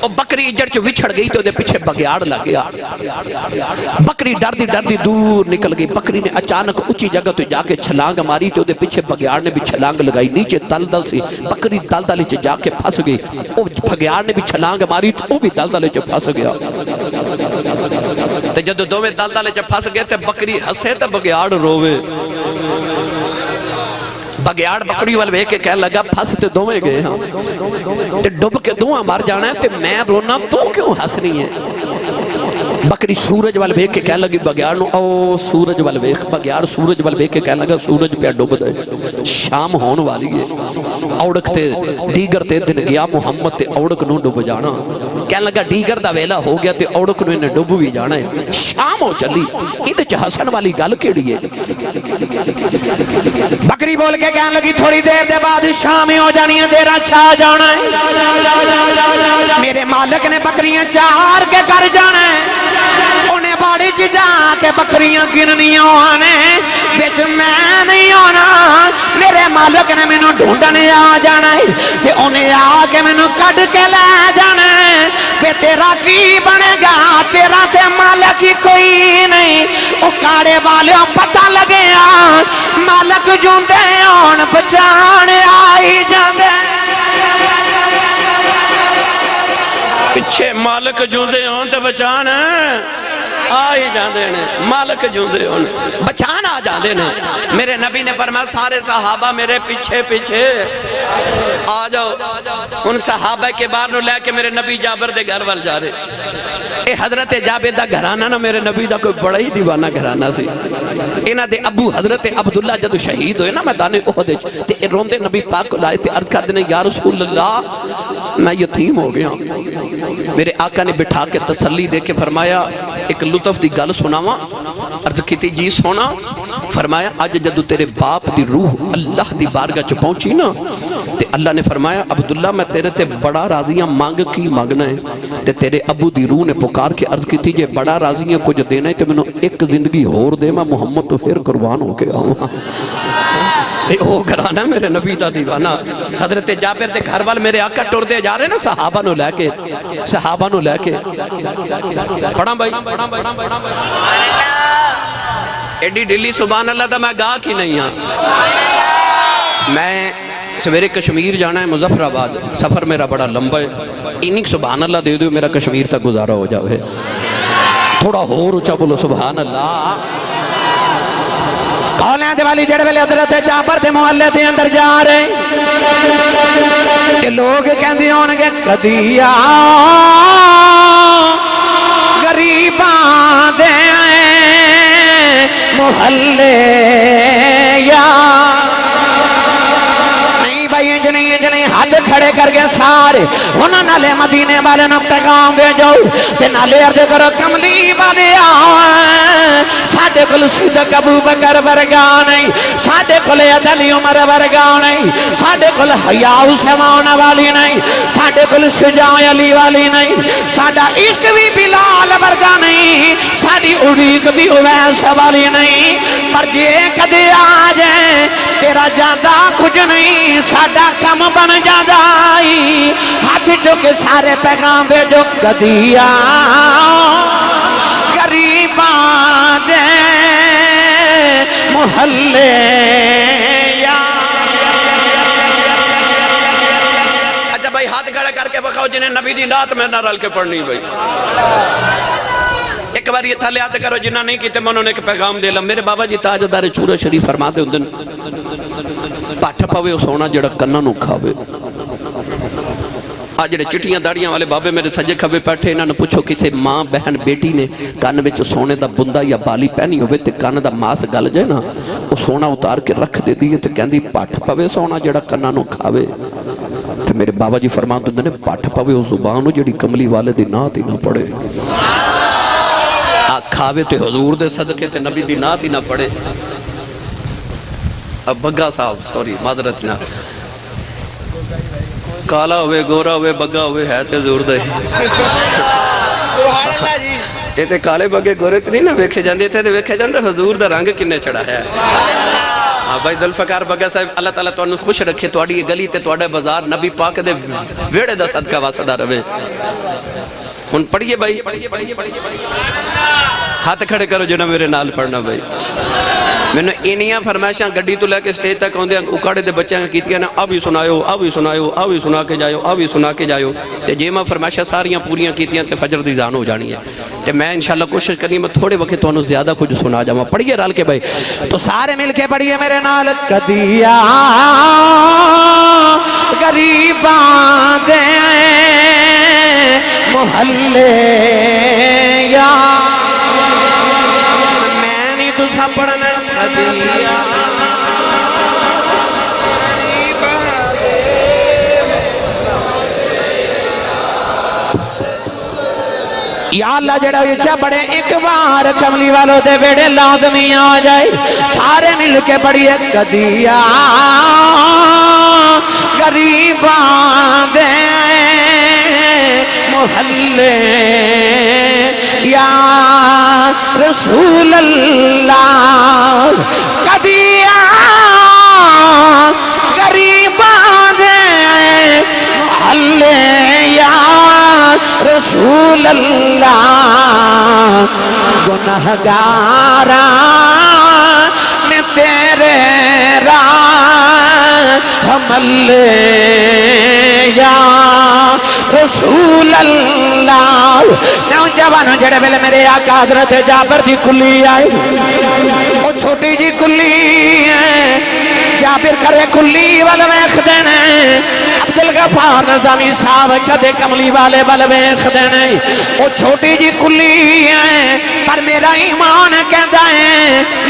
او بکری اجڑ جو وچھڑ گئی تو دے پیچھے بگیاڑ لگ گیا بکری ڈردی ڈردی دور نکل گئی بکری نے اچانک اچھی جگہ تو جا کے چھلانگ ماری تو دے پیچھے بگیاڑ نے بھی چھلانگ لگائی نیچے دلدل سی بکری دلدل چ جا کے پھنس گئی او بگیاڑ نے بھی چھلانگ ماری تو بھی دلدل چ پھنس گیا تے جدو دو میں دلدل چ پھنس گئے تے بکری ہسے تے بگیاڑ روے بگیاڑ بکری وال وے کے کہنے لگا پھنس تے دو میں گئے ہاں تے ڈب کے دو مر جانا ہے تے میں رونا تو کیوں ہنسنی ہے بکری سورج وال وے کے کہنے لگی بگیاڑ نو او سورج وال وے بگیاڑ سورج وال وے کے کہنے لگا سورج پہ ڈب دے شام ہون والی ہے اوڑک تے دیگر تے دن گیا محمد تے اوڑک نو ڈب جانا کہنے لگا دیگر دا ویلا ہو گیا تے اوڑک نو انہیں ڈب بھی جانا ہے شام ہو چلی ادھے چھ حسن والی گل کیڑی ہے بکری بول کے کہنے لگی تھوڑی دیر دے بعد شام ہو جانی ہے دیرہ چھا جانا ہے میرے مالک نے بکریاں چار کے کر جانا ہے انہیں باڑی جا کے بکریاں گننی آنے بچ میں نہیں آنا میرے مالک نے میں ڈھونڈنے آ جانا ہے کہ انہیں آ کے میں کٹ کے لے جانا ہے پہ تیرا کی بنے گا تیرا تے مالک ہی کوئی نہیں وہ کاڑے والے پتہ لگے مالک جوندے آن بچانے آئی جاندے پچھے مالک جوندے ہون تے بچان آئی جاندے نے مالک جوندے ہون بچان آ جاندے نے میرے نبی نے فرمایا سارے صحابہ میرے پیچھے پیچھے آ جاؤ ان صحابہ کے بار نو لے کے میرے نبی جابر دے گھر وال جا رہے اے حضرت جابر دا گھرانہ نا میرے نبی دا کوئی بڑا ہی دیوانہ گھرانہ سی انہ دے ابو حضرت عبداللہ جدو شہید ہوئے نا میدان احد تے روندے نبی پاک کو لائے تے عرض کر دینے یا رسول اللہ میں یتیم ہو گیا میرے آقا نے بٹھا کے تسلی دے کے فرمایا ایک لطف دی گل سناواں عرض کیتی جی سونا فرمایا آج جدو تیرے باپ دی روح اللہ دی بارگاہ چ پہنچی نا تے اللہ نے فرمایا عبداللہ میں تیرے تے بڑا راضیاں مانگ کی مانگنا ہے تے تیرے ابو دی روح نے پکار کے عرض کیتی جے بڑا راضیاں کچھ دینا ہے تے میں ایک زندگی ہور دے میں محمد تو پھر قربان ہو کے آؤں او گھرانا میرے نبی دا دیوانہ حضرت جابر دے گھر وال میرے آقا ٹور دے جا رہے نا صحابہ نو لے کے پڑھاں بھائی ایڈی ڈیلی سبحان اللہ دا میں گاہ کی نہیں ہاں میں سویرے کشمیر جانا ہے مظفر آباد سفر میرا بڑا لمبا ہے انہی سبحان اللہ دے دو میرا کشمیر تک گزارا ہو جاوے تھوڑا ہور اچھا بولو سبحان اللہ کالیں دے والی جڑے ویلے حضرت جابر دے محلے دے اندر جا رہے کہ لوگ کہندے ہونگے کدی آ غریباں دے محلے یا نہیں بھائی انجنی حد کھڑے کر گئے سارے انہوں نالے مدینے والے نہ پیغام دے جاؤ تے نالے عرض کرو کملی والے آؤں ساڑھے کل صدق ابو بکر ورگا نہیں ساڑھے کل عدلی عمر ورگا نہیں ساڑھے کل حیاء سمان والی نہیں ساڑھے کل شجاع علی والی نہیں ساڑھا عشق بھی بلال ورگا نہیں ساڑھی عریق بھی اویس والی نہیں پر جے کدے آ جائیں تیرا جاندہ کچھ نہیں ساڑھا کم بن جاندائی ہاتھ جو کہ سارے پیغام بے جو کدی آؤں غریباں دے محلے یا اچھا بھائی ہاتھ کھڑا کر کے بخاؤ جنہیں نبی دی نات میں نہ رل کے پڑھنی بھائی ایک بار یہ تھا لیات کرو جنہ نہیں کیتے میں انہوں نے ایک پیغام دے لیا میرے بابا جی تاجدار چورہ شریف فرما دے اندن پاٹھا پاوے سونا جڑا کنہ نو کھاوے آج جڑے چٹیاں داڑیاں والے بابے میرے سجے کھبے بیٹھے انہوں نے پوچھو کسے ماں بہن بیٹی نے کان وچ سونے دا بندہ یا بالی پہنی ہوئے تے کان دا ماس گل جائے نا وہ سونا اتار کے رکھ دے دیئے تے کہندی پاٹھ پاوے سونا جڑا کنہ نو کھاوے تے میرے بابا جی فرمان دے نے پاٹھ پاوے وہ زبانو جڑی کملی والے دی نات ہی نہ پڑے کھاوے تے حضور دے صدقے تے نبی دی نات ہی نہ پڑے. اب بگا صاحب سوری معذرت نہ کالا ہوئے گورا ہوئے بگا ہوئے ہے تے حضور دے. سبحان اللہ جی. یہ تے کالے بگے گورے تے نہیں نہ ویکھے جاندے تے ویکھے جاندے حضور دا رنگ کنے چڑھا ہے. بھائی ذوالفقار بگا صاحب اللہ تعالیٰ تو خوش رکھے توڑی یہ گلی تے توڑے بازار نبی پاک دے ویڑے دا صدقہ واسدہ روے. ان پڑھئے بھائی ہاتھ کھڑے کرو جنہ میرے نال پڑھنا بھائی. میں نے انیاں فرمائشاں گڑی تو لے کے سٹیج تک ہوندے اکاڑے دے بچے کیتیاں نے ابھی سنایو ابھی سنایو ابھی سنا کے جائیو ابھی سنا کے جائیو. تے جے میں فرمائشاں ساریاں پوریاں کیتیاں تے فجر دی زان ہو جانی ہے. تے میں انشاءاللہ کوشش کرنی میں تھوڑے وقت تو زیادہ کچھ سنا جاؤں. پڑھئے رال کے بھائی تو سارے مل کے پڑھئے میرے نال. کدیا غریباں دے محلے یا میں نہیں تو سب پڑھنا. کدیا یا اللہ جڑا اچھا بڑے ایک بار کملی والوں دے بیڑے لازمی آ جائے. سارے مل کے پڑھئے کدیا غریباں دے محلے یا رسول اللہ. کدیا غریباں دے محلے یا رسول اللہ. گنہگاراں میں تیرے راہ ملے یا رسول اللہ. نوجوانوں جڑے ویلے میرے آقا حضرت جابر دی کلی آئی وہ چھوٹی جی کلی ہے. جابر کرے کلی والے ویکھ دینے عبدالغفار نظامی صاحب کدے کملی والے والے ویکھ دینے. وہ چھوٹی جی کلی ہے پر میرا ایمان کہتا ہے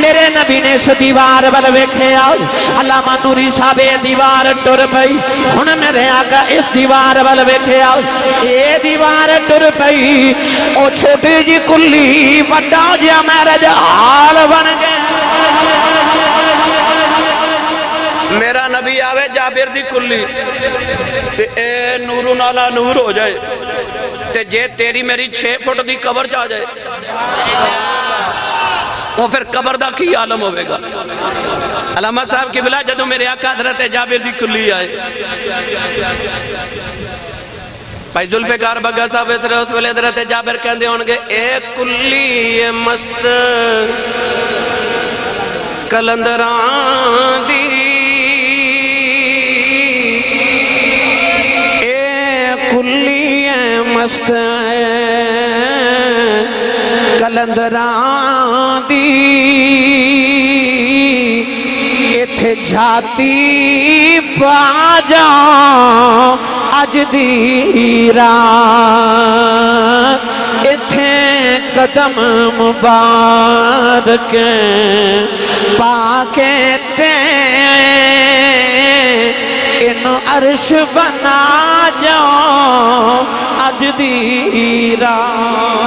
میرے نبی نے اس دیوار والے ویکھے آئی. علامہ نوری صاحب دیوار ٹر پئی ہن میرے آقا اس دیوار والے ویکھے آئی اے دیوار ٹر پئی. وہ چھوٹی جی کلی بڑا جا میرج حال بن گیا. میرا نبی آوے جابر دی کلی تے اے نورو نالا نور ہو جائے تے جے تیری میری 6 فٹ دی قبر چاہ جائے وہ پھر قبر دا کی عالم ہوئے گا. علامہ صاحب کی بلا جدو میرے آقا حضرت جابر دی کلی آئے بھائی ذوالفقار بگا صاحب اس ویلے حضرت جابر کہندے ہونگے اے کلی مست کلندران دی مست کلندران دی ایتھے جھاتی پا جاؤں اج دی رات ایتھے قدم مبارک پاکے تے انو عرش بنا جاؤ اج دی رات.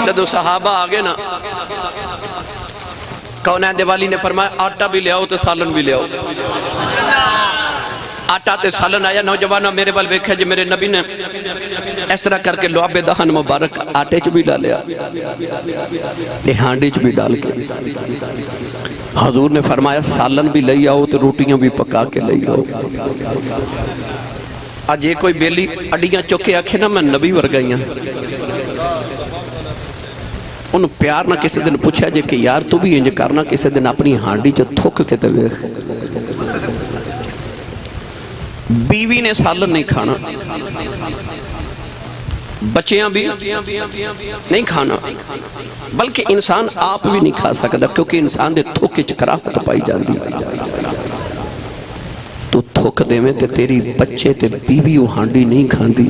جدو صحابہ آگے نا کونین دیوالی نے فرمایا آٹا بھی لے آؤ تو سالن بھی لے آؤ. آٹا تے سالن آیا. نوجوانہ میرے بال ویکھے جی میرے نبی نے اس طرح کر کے لعاب دہن مبارک آٹے چ بھی ڈالیا تے ہانڈی چ بھی ڈال کے حضور نے فرمایا سالن بھی لئی آؤ تو روٹیاں بھی پکا کے لئی آؤ. آج یہ کوئی بیلی اڈیاں چکے آکھے نا میں نبی ورگائیاں انہوں پیار نہ کسی دن پوچھا جے کہ یار تو بھی انج کرنا کسی دن اپنی ہانڈی جو تھوک کے تویخ. بیوی نے سالن نہیں کھانا بچیاں بھی نہیں کھانا بلکہ انسان آپ بھی نہیں کھا سکتا کیونکہ انسان دے تھوکے چکراہت پائی جاندی. تو تھوک دے میں تے تیری بچے تے بیوی وہ ہانڈی نہیں کھاندی.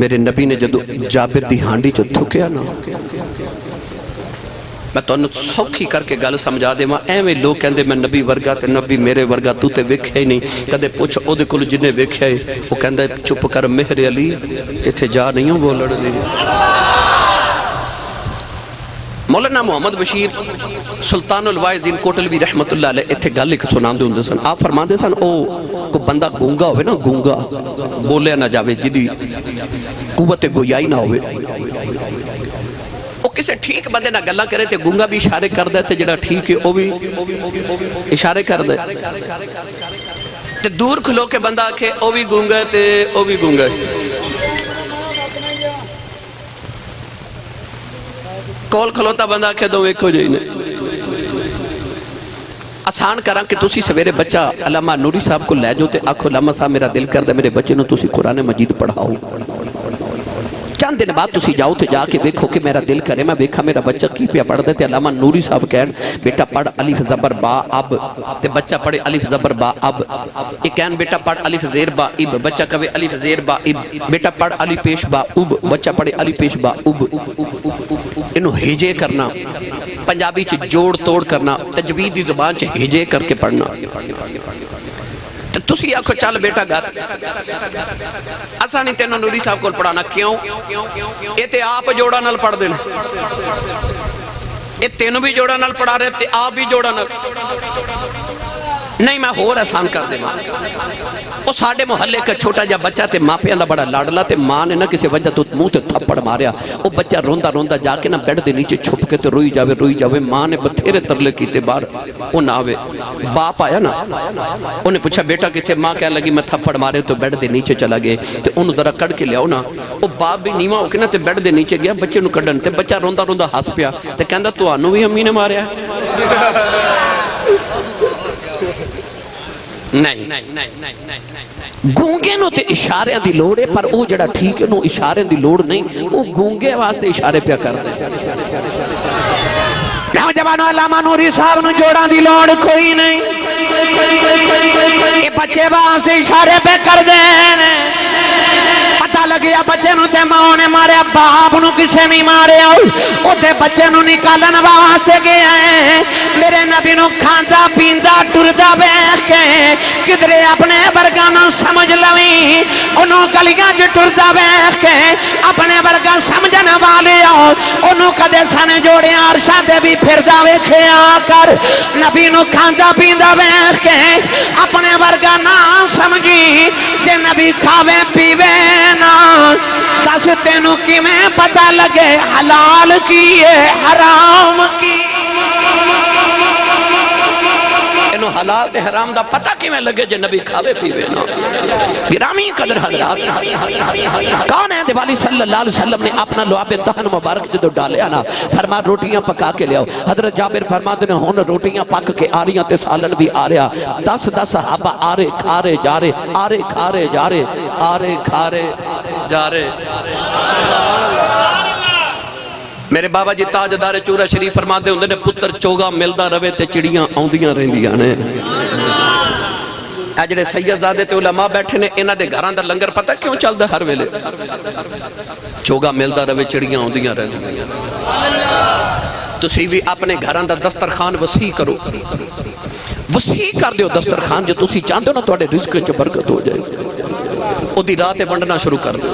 میرے نبی نے جدو جابر دی ہانڈی جو تھکیا نا میں تو سوکھی کر کے گل سمجھا دے ماں ایویں لوگ کہندے میں نبی ورگا تے نبی میرے ورگا تو تے ویکھیا ہی نہیں کدے پوچھ او دے کول جنے ویکھیا ہے وہ کہندا چپ کر مہر علی ایتھے جا نہیں ہوں بولن دی مولانا محمد بشیر سلطان الواعظین کوٹلوی رحمت اللہ علیہ ایتھے گل ایک سناندے ہوندے سن آپ فرماندے سن او کو بندہ گونگا ہوئے نا گونگا بولیا نہ جاوے جدی قوت گویائی نہ ہوئے کسے ٹھیک بندے نہ گلہ کرے تے گونگا بھی اشارے کر دے تے جڑا ٹھیک ہے وہ بھی اشارے کر دے تے دور کھلو کے بندہ آکھے او بھی گونگا ہے تے او بھی گونگا ہے کول کھلوتا بندہ آکھے دو ایک ہو جائینے آسان کران کہ تسی سویرے بچہ علامہ نوری صاحب کو لے جو تے آکھو علامہ صاحب میرا دل کر دے میرے بچے نو تسی قرآن مجید پڑھاؤ چند دن بعد تسی جاؤ تے جا کے دیکھو کہ میرا دل کرے میں دیکھا میرا بچہ کی پیا پڑھ دیتے علامہ نوری صاحب کہن بیٹا پڑھ الف زبر با اب تے بچہ پڑھے الف زبر با اب ایک کہن بیٹا پڑھ الف زیر با اب بچہ کہے الف زیر با اب بیٹا پڑھ الف پیش با اب بچہ پڑھے الف پیش با اب انہوں ہیجے کرنا پنجابی چ جوڑ توڑ کرنا تجویدی زبان چ ہیجے کر کے پڑھنا تسی آکھو چل بیٹا گھر اسانی تینوں نوری صاحب کو پڑھانا کیوں یہ تے آپ جوڑا نال پڑھ دینا یہ تینوں بھی جوڑا نال پڑھا رہے تے آپ بھی جوڑا نال نہیں میں ہور آسان کر دے ماں وہ ساڑھے محلے کا چھوٹا جا بچہ تے ماں پیاں دا بڑا لاڈلا تے ماں نے نہ کسی وجہ تو منہ تے تھپڑ ماریا وہ بچہ روندا روندا جا کے نہ بیڈ دے نیچے چھپ کے تے روئی جاوے ماں نے بتھیرے ترلے کیتے بار وہ نہ آوے باپ آیا نا انہیں پوچھا بیٹا کتے ماں کہنے لگی میں تھپڑ مارے تو بیڈ دے نیچے چلا گئے تے انہوں ذرا کڑ کے لیاؤ نا وہ باپ بھی نیمہ ہو کے نا تے بیڈ دے نیچے گیا بچے نو کڑن تے بچہ روندا روندا ہس پیا تے کہندا تو آنو بھی امی نے ماریا نہیں گونگے نو تے اشارے دی لوڑ ہے پر او جڑا ٹھیک ہے نو اشارے دی لوڑ نہیں وہ گونگے واسطے اشارے پیا کر دے نوجوانوں علامہ نوری صاحب نو جوڑاں دی لوڑ کوئی نہیں یہ بچے واسطے اشارے پہ کر دین پتہ لگیا بچے نو تے ماں نے مارے باپ نو کسے نہیں مارے او تے بچے نو نکالن واسطے گیا ہے میرے نبی نو کھاندا پیندا ٹردا بیٹھ کے کدھرے اپنے ورگا نو سمجھ لویں انہوں گلیاں جو ٹردا بیٹھ کے اپنے ورگا سمجھن والے انہوں کدے سن جوڑے عرشہ دے بھی پھردا ویکھے آ کر نبی نو کھاندا پیندا بیٹھ کے اپنے ورگا نہ سمجھی جے نبی کھاوے پیوے نا دس تینوں کی میں پتہ لگے حلال کی ہے حرام کی انہوں حلال تے حرام دا پتہ کی میں لگے جے نبی کھاوے پیوے نا گرامی قدر حضرات کون ہے دیوالی صلی اللہ علیہ وسلم نے اپنا لعاب دہن مبارک جدو ڈالے آنا فرما روٹیاں پکا کے لے آؤ حضرت جابر فرماتے ہیں ہون روٹیاں پک کے آ رہی ہیں تے سالن بھی آ رہا 10 صحابہ آرے کھارے جا رہے آرے کھارے جا رہے آرے کھارے جا رہے میرے بابا جی تاجدار چورا شریف فرماتے ہیں انہیں پتر چوگا ملدہ روے تے چڑیاں آؤندیاں رہندیاں نے اجڑے سید زادے تے علماء بیٹھے نے انہاں دے گھراں دا لنگر پتہ کیوں چلدا ہر ویلے چوگا ملدہ روے چڑیاں آؤندیاں رہندیاں تسی بھی اپنے گھراں دا دسترخوان وسیع کرو وسیع کر دیو دسترخوان جو تسی چاہتے ہو نا تواڈے رزق وچ برکت ہو جائے او دی رات ونڈنا شروع کر دو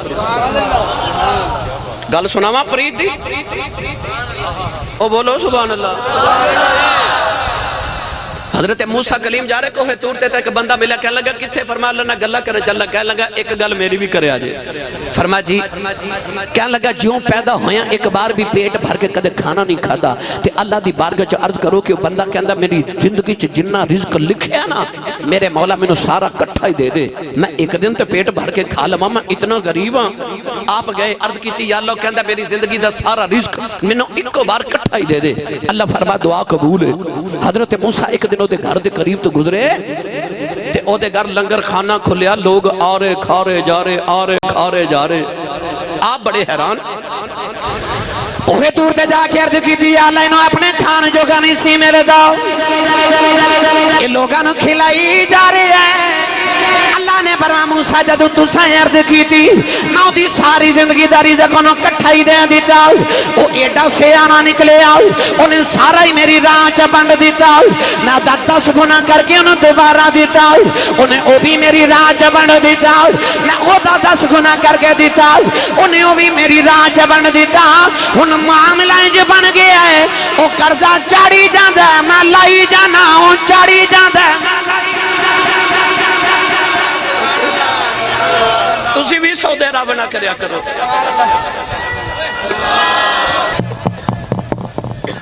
گل سناواں پرید دی او بولو سبحان اللہ حضرت موسیٰ کلیم جا رہے کوہ تور تے تک بندہ ملا کہنے لگا کتھے فرما اللہ نہ گلہ کرے چلنا کہنے لگا ایک گل میری بھی کرے آجے فرما جی کہنے لگا جوں پیدا ہویا ایک بار بھی پیٹ بھر کے کدے کھانا نہیں کھادا تے اللہ دی بارگاہ چ عرض کرو کہ بندہ کہندا میری زندگی چ جنہ رزق لکھیا نا میرے مولا مینوں سارا کٹھا ہی دے دے میں ایک دن تے پیٹ بھر کے کھا لواں میں اتنا غریب ہاں آپ گئے عرض کیتی یا اللہ کہندا میری زندگی دا سارا رزق مینوں ایک بار کٹھا ہی دے دے اللہ فرما دعا قبول ہے حضرت موسیٰ ایک دن دے گھر دے قریب تو گزرے تے او دے گھر لنگر کھانا کھلیا لوگ آرے کھارے جا رہے آرے کھارے جا رہے آپ بڑے حیران اوہے دور دے جا کے عرض کی دی اللہ انہوں اپنے کھان جو گانی سی میرے داؤ یہ لوگاں نو کھلائی جا رہی ہے اللہ نے فرمایا موسیٰ جدو تساں عرض کی تھی میں دی ساری زندگی داری دکھنو کٹھا ہی دے دیتا وہ ایڈا سیانا نکلے آؤ انہیں سارا ہی میری راہ چا بند دیتا میں 10 گنا کر کے انہیں دوبارہ دیتا انہیں وہ بھی میری راہ چا بند دیتا میں وہ 10 گنا کر کے دیتا انہیں وہ بھی میری راہ چا بند دیتا ان معاملہ جو بن گیا ہے وہ قرضہ چاڑی جاندہ ہے میں لائی جانا ہوں چاڑی جاندہ ہے تسی بھی سودے راہ بنا کریا کرو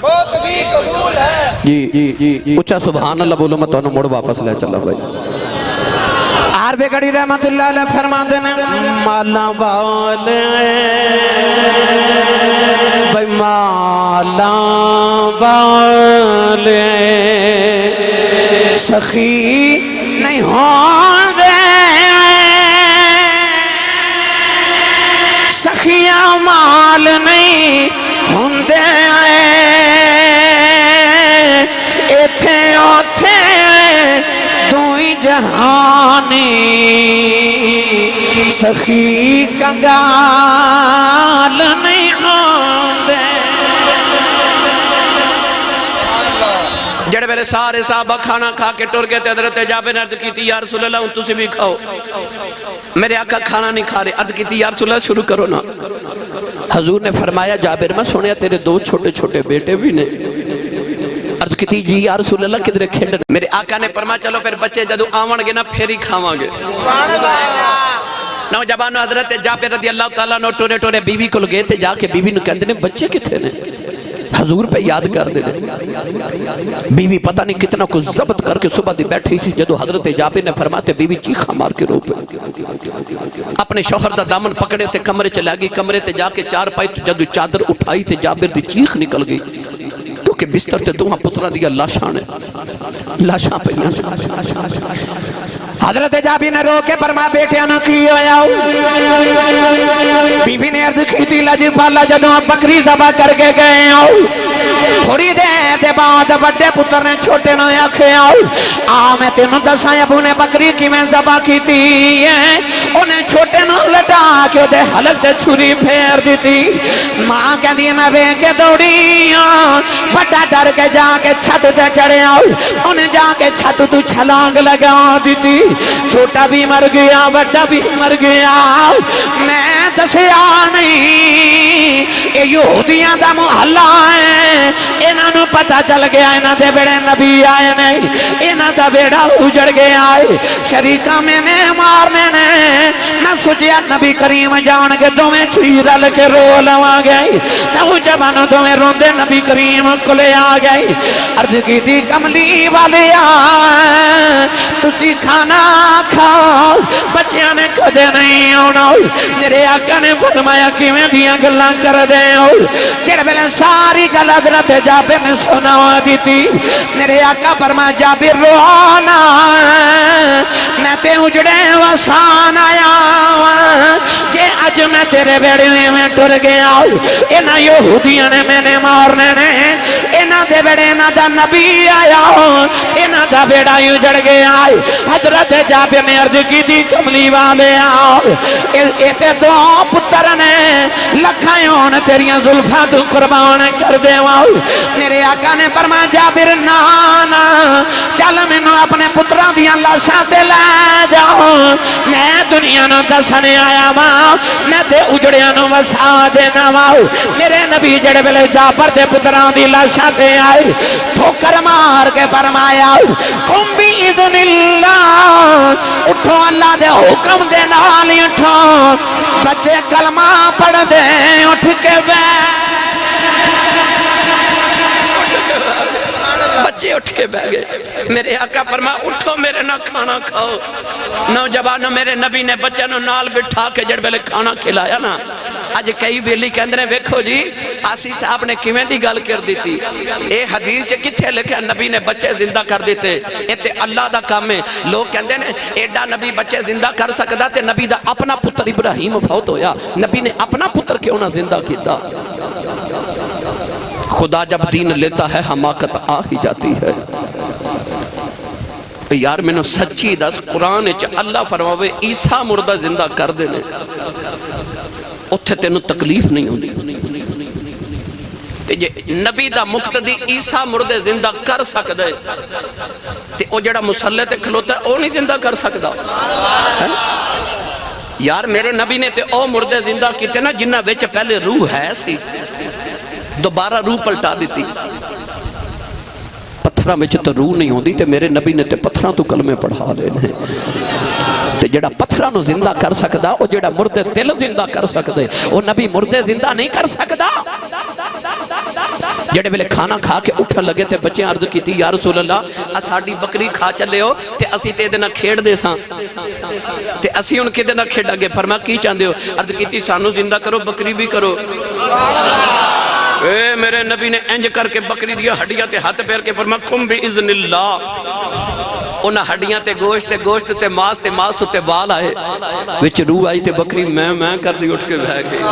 بہت بھی قبول ہے جی اچھا سبحان اللہ بولو میں تو موڑ واپس لے چلا بھائی عارف گڑی رحمت اللہ علیہ فرمان دینے مالا والے بھائی مالا والے سخی نہیں ہوں دے سخیاں مال نہیں ہوں دے ایتھے اوتھے دوئی جہانی سخی کنگال نہیں ہوں دے جڑے میرے سارے صحابہ کھانا کھا کے ٹور گئے تھے حضرت جابر نے عرض کی تھی یا رسول اللہ ان تسی بھی کھاؤ میرے آقا کھانا نہیں کھا رہے عرض کی تھی یا رسول اللہ شروع کرو نا حضور نے فرمایا جابر میں سنیا تیرے 2 چھوٹے چھوٹے بیٹے بھی نے عرض کی تھی جی یا رسول اللہ کدھر کھیل میرے آقا نے فرمایا چلو پھر بچے جدو آون گے نا پھر ہی کھاواں گے نوجوانو حضرت جابر رضی اللہ تعالیٰ نو ٹورے ٹورے بیوی کو گئے تھے جا کے بیوی نو کہندے نے بچے کتھے نے حضور پہ یاد کر دے بیوی پتہ نہیں کتنا کچھ ضبط کر کے صبح دی بیٹھی تھی جدو حضرت جابر نے فرماتے بیوی چیخا مار کے رو پہ اپنے شوہر دا دامن پکڑے تھے کمرے چلا گئی کمرے تے جا کے 4 پائی تو جدو چادر اٹھائی تے جابر دی چیخ نکل گئی کیونکہ بستر تے دوہاں پترہ دیا لاشاں پہ حضرت جابر نے رو کے فرمایا بیٹیاں نو کی ہویا بیوی نے عرض کی تھی لج پالا جدوں بکری ذبح کر کے گئے ہو تھوڑی دے بعد بڑے پتر نے چھوٹے نو آکھیا میں تینوں دساں ابو نے بکری کی میں ذبح کی تھی انہیں چھوٹے نو لٹا کے دے حلق دے چھری پھیر دی تھی ماں کہندی میں بے کے دوڑی بڑا ڈر کے جا کے چھت تے چڑھے انہیں جا کے چھت تو چھلانگ لگا دی تھی چھوٹا بھی مر گیا بڑا بھی مر گیا میں دسیا نہیں یہ یہودیاں دا محلہ ہے انہاں نو پتہ چل گیا انہاں دے بیڑے نبی آئے نہیں انہاں دا بیڑا اجڑ گیا ہے شریکہ میں نے مارنے نے نہ سوچیا نبی کریم جان کے دومیں چیرل کے رو لوا گئی نہ جبانوں دومیں روندے نبی کریم کو لے آ گئی عرض کی تھی کملی والے تسی کھانا کھاؤ بچیاں نے کدے نہیں ہونا میرے آقا نے فرمایا کہ میں دیاں گلاں کر دے تیرے بلے ساری گل حضرت جابر نے سنا دی تھی میرے آقا فرمایا جابر رونا میں تے اجڑے وسان آیا جے اج میں تیرے بیڑے میں ٹر گیا انہاں یہودیاں نے میں نے مارنے نے انہاں دے بیڑے انہاں دا نبی آیا انہاں دا بیڑا اجڑ گیا حضرت جابر نے عرض کی تھی کملی والے ایتے 2 پتر نے لکھائیوں نے تیریاں زلفہ تو قربان کر دے میرے آقا نے فرمایا جابر نانا چل میں نو اپنے پتروں دیاں لاشاں تے لے جاؤ میں دنیا نو دسنے آیا ماں میں تے اجڑیاں نو وسا دینا ماں میرے نبی جڑے بلے جابر دے پتروں دی لاشاں تے آئے ٹھوکر مار کے فرمایا کم بھی اذن اللہ اٹھو اللہ دے حکم دے نالی اٹھو بچے کلمہ پڑھ دے اٹھ کے بچے اٹھ کے بیٹھ گئے میرے آقا فرمایا اٹھو میرے نہ کھانا کھاؤ نوجوانوں میرے نبی نے بچے نو نال بٹھا کے جڑ بیلے کھانا کھلایا نا اج کئی بیلی کہندے نے ویکھو جی آسی صاحب نے کیویں دی گل کر دیتی اے حدیث چ کتھے لکھیا نبی نے بچے زندہ کر دیتے اے تے اللہ دا کام ہے لوگ کہندے نے ایڈا نبی بچے زندہ کر سکدا تے نبی دا اپنا پتر ابراہیم فوت ہویا نبی نے اپنا پتر کیوں نہ زندہ کیتا خدا جب دین لیتا ہے حماقت آ ہی جاتی ہے یار میں نے سچی دس قرآن اللہ فرماوے عیسیٰ مردہ زندہ کر دینے اتھے تینوں تکلیف نہیں ہوندی تے جے نبی دا مقتدی عیسیٰ مردے زندہ کر سکدا ہے تے او جڑا مصلی تے کھلوتا ہے او نہیں زندہ کر سکدا یار میرے نبی نے تے او مردے زندہ کیتے نا جنہ وچ پہلے روح ہے سی دوبارہ روح پلٹا دیتی پتھراں وچ تو روح نہیں ہوندی تے میرے نبی نے تے پتھراں تو کلمے پڑھا لینے تے جڑا پتھراں نو زندہ کر سکدا او جڑا مردے دل زندہ کر سکدے او نبی مردے زندہ نہیں کر سکدا جڑے ویلے کھانا کھا کے اٹھن لگے تے بچے عرض کیتی یا رسول اللہ اساڈی بکری کھا چلے ہو تے اسی تے دے نال کھیڈ دے ساں تے اسی ہن کدے نال کھیڈاں گے فرمایا کی چاہندے ہو عرض کیتی سانو زندہ کرو بکری بھی کرو اے میرے نبی نے انج کر کے بکری دیا ہڈیاں تے ہاتھ پیر کے فرمایا کم باذن اللہ انہاں ہڈیاں تے گوشت تے ماس تے بال آئے وچ روح آئی تے بکری میں کر دی اٹھ کے بہ گئی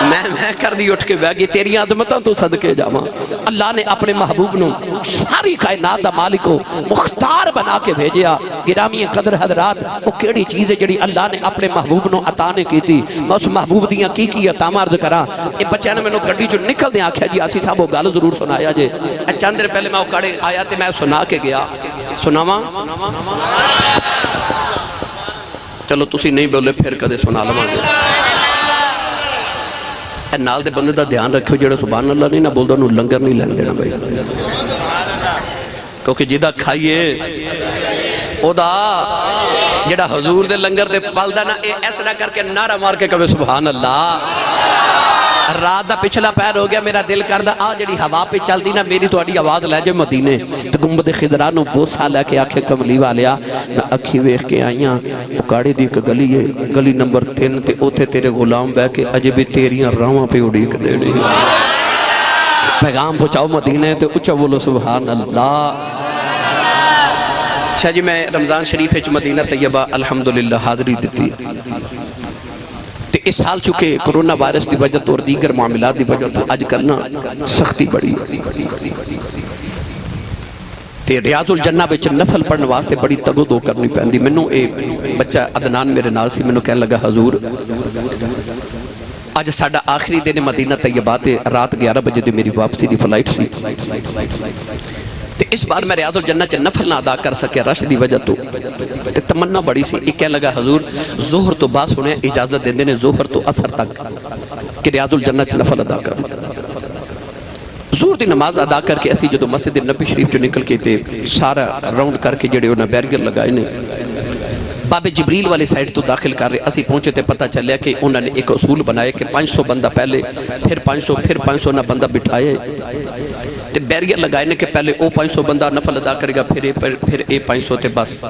میں کر دی اٹھ کے بہ گئی تیری عظمتاں تو صدقے جاواں اللہ نے اپنے محبوب نو ساری کائنات دا مالک کو مختار بنا کے بھیجیا گرامی قدر حضرات وہ کیڑی چیز ہے جڑی اللہ نے اپنے محبوب نو عطا نے کی تھی میں اس محبوب دیاں کی عطا عرض کراں اے بچے نے مینوں گڈی چوں نکل دے آکھیا جی آسی صاحب وہ گل ضرور سنایا جے چند دن پہلے میں اوکاڑے آیا تے میں سنا کے گیا سناواں چلو تسی نہیں بولے پھر کدے سنا لواں گے اے نال دے بندے دا دھیان رکھو جڑا سبحان اللہ نہیں نہ بولدا نو لنگر نہیں لین دینا بھائی کیونکہ جیدہ کھائیے او دا جڑا حضور دے لنگر دے پالدا نا اے ایسا کر کے نعرہ مار کے کہے سبحان اللہ رات دا پچھلا پیر ہو گیا میرا دل کردہ آ جڑی ہوا پہ چل دی نا میری تو اڈی آواز لے جائے مدینے تو گنبد خضرانو بوسا لے کے آنکھیں کملی والیا میں اکھی ویخ کے آئیاں پکاڑے دی کہ گلی ہے گلی نمبر 3 تے اوتھے تیرے غلام بے کے اجے بھی تیریاں راواں پہ اڑیک دے دی پیغام پہنچاؤ مدینے تے اچھا بولو سبحان اللہ شاہ جی میں رمضان شریف ہے مدینہ طیبہ الحمدللہ حاضری دیتی اس سال چکے کرونا وائرس دی وجہ تو اور دیگر معاملات دی وجہ تو آج کرنا سختی بڑی تے ریاض الجنہ بچ نفل پڑھنے واسطے بڑی تگو دو کرنی پہندی منو اے بچہ عدنان میرے نال سی منو کہنے لگا حضور آج ساڑھا آخری دن مدینہ طیبہ تے رات 11 بجے دی میری واپسی دی فلائٹ سی تے اس بار میں ریاض الجنہ چے نفل نہ ادا کر سکے رش دی وجہ تو تے تمنا بڑی سی ایک کہنے لگا حضور ظہر تو باس ہونے اجازت دیں دینے ظہر تو اثر تک کہ ریاض الجنہ چے نفل ادا کر ظہر دی نماز ادا کر کے ایسی جدو مسجد نبی شریف جو نکل کے تے سارا راؤنڈ کر کے جڑے انہیں بیرگر لگائے نے باب جبریل والے سائٹ تو داخل کر رہے اسی پہنچے تے پتہ چلیا کہ انہوں نے ایک اصول بنائے کہ 500 بندہ پہلے پھر 500 نہ بندہ بٹھائے تے بیریئر لگائے نے کہ پہلے او 500 بندہ نفل ادا کرے گا پھر اے 500 تے بس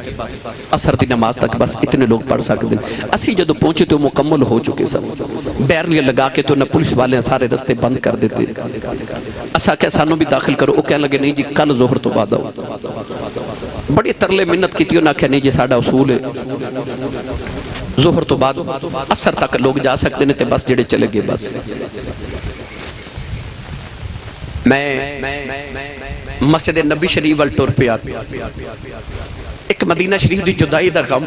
اثر دی نماز تک بس اتنے لوگ پڑھ سکتے اسی جدو پہنچے تو مکمل ہو چکے سب بیریئر لگا کے تو نہ پولیس والے سارے رستے بند کر دیتے اسا کہ سانو بھی داخل کرو او کہنے لگے نہیں جی کل ظہر تو بعد آؤ بڑی ترلے منت کی تیوں نہ کہ نہیں جی ساڑھا اصول ہے ظہر تو بعد اثر تک لوگ جا سکتے ہیں تے بس جڑے چلے گئے بس میں مسجد نبی شریف وال ٹور پہ آتی ایک مدینہ شریف دی جدائی دا غم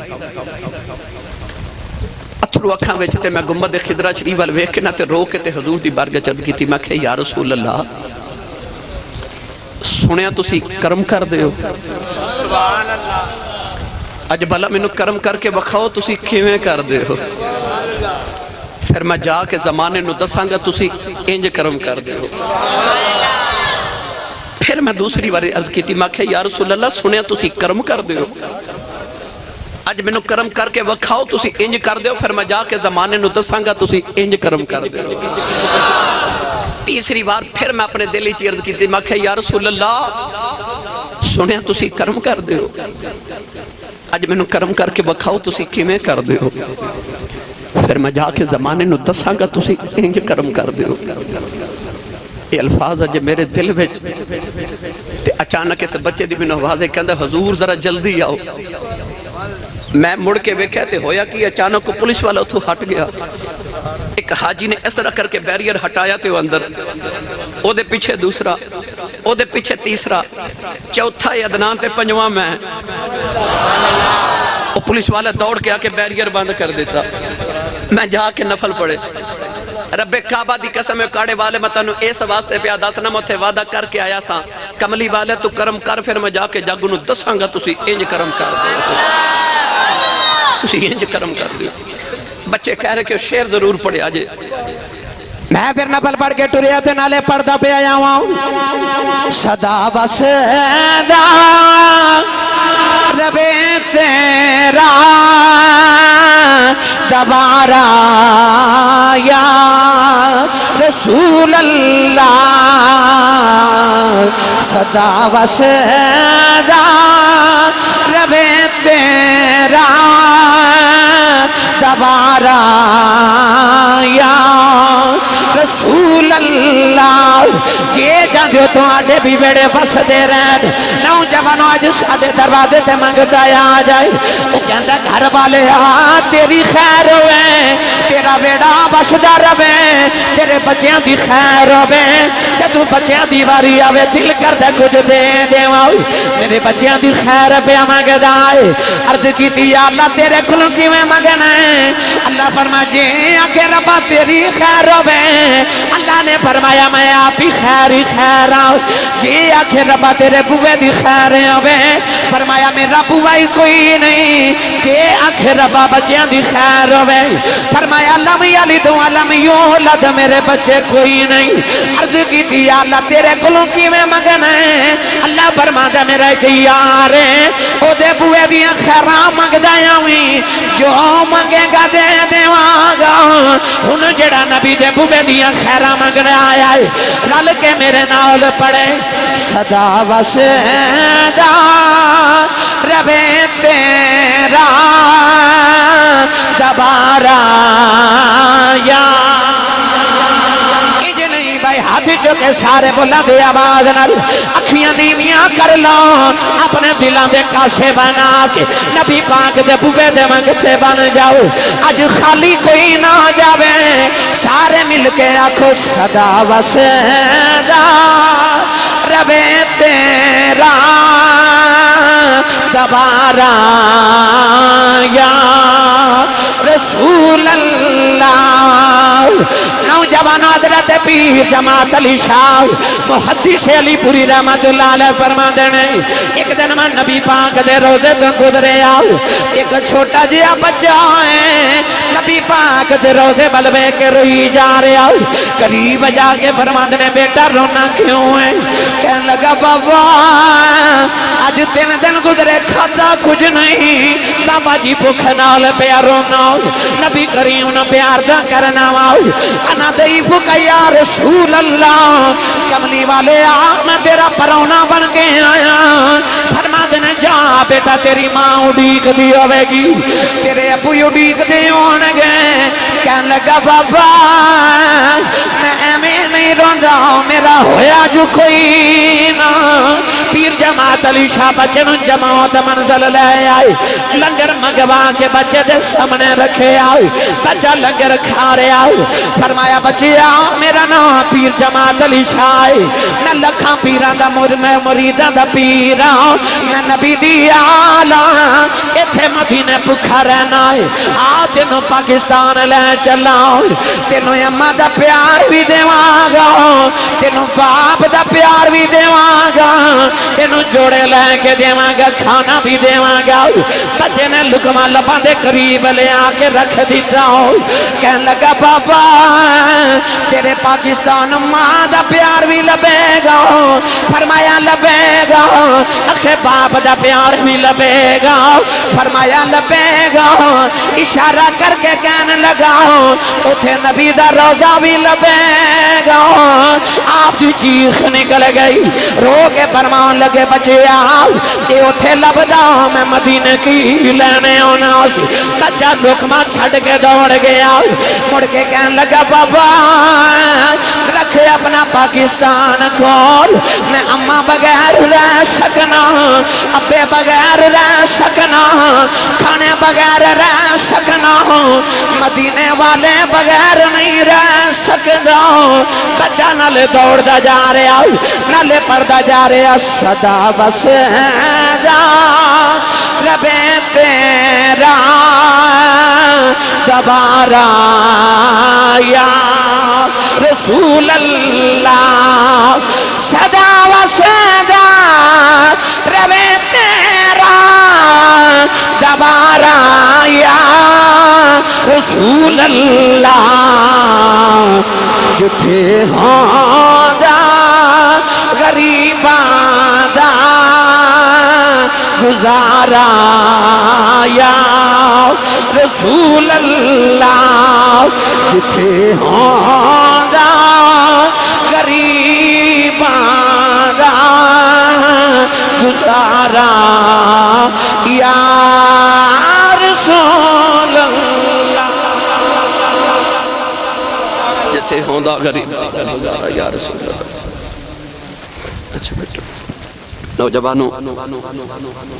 اتھرو اکھاں ویچتے میں گنبد خضرہ شریف وال ویکھ کے نہ تے رو کے تے حضور دی بارگاہ چرد کی تھی میں کہ یا رسول اللہ سنیا تسی کرم کر دے ہو سبحان اللہ اج بھلا میں نو کرم کر کے وکھاؤ تسی کیویں کر دے ہو پھر میں جا کے زمانے نو دساں گا تسی انج کرم کر دے ہو پھر میں دوسری بار عرض کی تھی میں کہ یا رسول اللہ سنیا تسی کرم کر دے ہو اج میں نو کرم کر کے وکھاؤ تسی انج کر دے ہو پھر میں جا کے زمانے نو دساں گا تسی انج کرم کر دے ہو تیسری بار پھر میں اپنے دلی چی عرض کی تھی میں کہ یا رسول اللہ سنیا تسی کرم کر دے ہو اج میں نو کرم کر کے وکھاؤ تسی کیویں کر دے ہو پھر میں جا کے زمانے نو دساں گا تسی انج کرم کر دے ہو یہ الفاظ اج میرے دل وچ تے اچانک اس بچے دی میں آواز کہندا حضور ذرا جلدی آؤ میں مڑ کے ویکھیا تے ہویا کہ اچانک کو پولیس والا اتھوں ہٹ گیا ایک حاجی نے اس طرح کر کے بیریئر ہٹایا تے وہ اندر او دے پیچھے دوسرا او دے پیچھے تیسرا، چوتھا عدنان تے پنجواں میں، وہ پولیس والا دوڑ کے آکے بیریئر بند کر دیتا، میں جا کے نفل پڑے، رب کعبہ دی قسم کاڑے والے مطانو اس واسطے پہ آدھاسنا مجھے وعدہ کر کے آیا سا، کملی والے تو کرم کر، پھر میں جا کے جاگنو دساں گا تُسی انج کرم کر دے، تُسی انج کرم کر دے۔ بچے کہہ رہے کہ شیر ضرور پڑے آجے، میں پھر نفل پڑھ کے ٹوریا تے نالے پڑھتا پہ آیا ہوں، صدا وسدا رب تیرا دوبارہ یا رسول اللہ، صدا وسدا رب تیرا دوبارہ یا رسول اللہ، یہ جاندے تو آڈے بھی بیڑے بس دے رہن، نوجوانوں آج سادے دروازے تے منگتا آ جائے، وہ کہندہ گھر والے تیری خیر ہوئے، تیرا بیڑا بس دا روے، تیرے بچیاں دی خیر ہوئے، جدو بچیاں دی واری آوے دل کردہ کچھ دے دے واؤ، میرے بچیاں دی خیر پہ منگتا آئے، عرض کی تھی اللہ تیرے کھلوں کی میں منگنا ہے، اللہ فرما جے آکے ربا تیری خیر ہوئے، اللہ نے فرمایا میں آپ ہی خیر ہی خیر آؤں، جی آکھے ربا تیرے بوے دی خیر ہوئے، فرمایا میرا بوائی کوئی نہیں، جی آکھے ربا بچیاں دی خیر ہوئے، فرمایا لم یلد ولم یولد میرے بچے کوئی نہیں، عرض کی تھی اللہ تیرے کلوں کی میں منگنا ہے، اللہ فرماتا میرا ایک یار ہے، او دے بوے دیاں خیرام منگ دایا ہوئی، جو منگے گا دے دیواں گا، ہن جڑا نبی دے بوے دیاں خیرام منگنے آیا ہے، رل کے میرے نال پڑے، صدا وسدا رب تیرا دوبارہ یا ہاتھ چکے سارے بولا دے آواز نال اکھیاں نیمیاں کر لو اپنے دلان دے کاسے بنا کے نبی پاک دے بوے دے منگتے بن جاؤ آج خالی کوئی نہ جاوے سارے مل کے آکھو صدا وسدا رب تیرا دوبارہ یا رسول اللہ نوجوان حضرت پیر جماعت علی شاہ محدث علی پوری رحمت اللہ علیہ فرما دینے ایک دن میں نبی پاک دے روزے تو گزرے آؤ ایک چھوٹا جیا بچہ ہے نبی پاک دے روزے بلوے کے روئی جا رہے آؤ قریب جا کے فرما دینے بیٹا رونا کیوں ہے کہنے لگا بابا آج 3 دن گزرے کھاتا کچھ نہیں بابا جی بھوک نال پیا رونا نبی کریم نہ پیار دا کرنا انا ضعیف کا یا رسول اللہ کملی والے میں تیرا پرونا بن کے آیا فرما دینے جا بیٹا تیری ماں اڈیک دی ہوئے گی تیرے ابو اڈیک دی ہونگے کہنے لگا بابا میں نہیں روندا میرا ہویا جو کوئی نہ پیر جماعت علی شاہ بچے نو جماعت منزل لے آئے لنگر مگوا کے بچے دے سامنے رکھے آئے بچہ لنگر کھا رہے آئے فرمایا بچے آؤ میرا نام پیر جماعت علی شاہ میں لکھاں پیران دا مریدان دا پیران میں نبی دی آلہ ایتھے مدینے پکھا رہنا ہے آ تینوں پاکستان لے چلاؤ تینوں اممہ دا پیار بھی دیواں گا تینوں باپ دا پیار بھی دیواں گا تینوں جوڑے لے کے دیواں گا کھانا بھی دیواں گا بچے نے لکمہ لبان دے قریب لے آکے رکھ دیتا ہوں کہنے لگا بابا تیرے پاکستان ماں دا پیار بھی لبے گا فرمایا لبے گا اکھے باپ دا پیار بھی لبے گا فرمایا لبے گا اشارہ کر کے کہنے لگا اتھے نبی دا روزہ بھی لبے گا آپ دی چیخ نکل گئی رو کے فرمان لگے بچے آؤ کہ اتھے لبدا میں مدینے کی لینے ہونا سی بچہ لکمہ چھڑ کے دوڑ گیا مڑ کے کہنے لگا بابا رکھے اپنا پاکستان کول میں اماں بغیر رہ سکنا ابے بغیر رہ سکنا کھانے بغیر رہ سکنا مدینے والے بغیر نہیں رہ سکنا بچہ نالے دوڑ دا جا رہا نالے پردہ جا رہا صدا بس جا ربے تیرا دوبارہ یا رسول اللہ صدا و صدا ربے تیرا دوبارہ یا رسول اللہ جتھے ہوں دا غریباں دا گزارا یا رسول اللہ جتھے ہوں دا غریباں دا گزارا یا رسول اللہ جتے ہوندہ غریب یا رسول اللہ اچھا بیٹھو نوجوانوں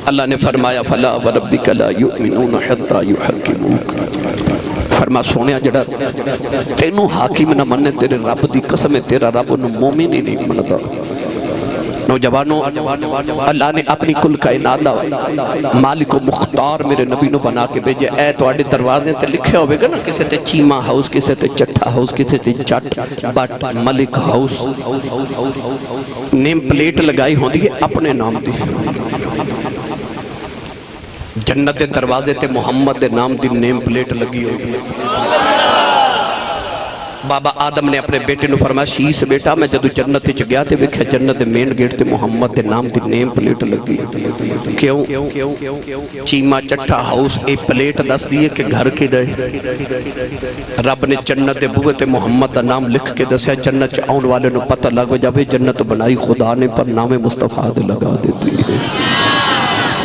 اللہ نے فرمایا فلا وربک لا یؤمنون حتی یحکموک فرما سونیا جڑا تینوں حاکم نہ مننے تیرے رب دی قسم ہے تیرا رب انہوں مومن ہی نہیں مندا نوجوانوں اللہ نے اپنی کل کائنات دا مالک و مختار میرے نبی نو بنا کے بھیجے اے تو آڑے دروازے تے لکھے ہوئے گا نا کسے تے چیمہ ہاؤس کسے تے چٹھا ہاؤس کسے تے چٹ بٹ ملک ہاؤس نیم پلیٹ لگائی ہوں دی اپنے نام دی جنت دروازے تے محمد دے نام دی نیم پلیٹ لگی ہوئی بابا آدم نے اپنے بیٹے نو فرمایا شیس بیٹا میں جدو جنت چ گیا تے ویکھیا جنت دے مین گیٹ تے محمد دے نام دی نیم پلیٹ لگی کیوں چیمہ چٹھا ہاؤس اے پلیٹ دس دیئے کہ گھر کے دے رب نے جنت دے بوئے تے محمد دا نام لکھ کے دسیا جنت چ آن والے نو پتہ لگو جاوے جنت بنائی خدا نے پر نام مصطفیٰ دے لگا دیتی ہے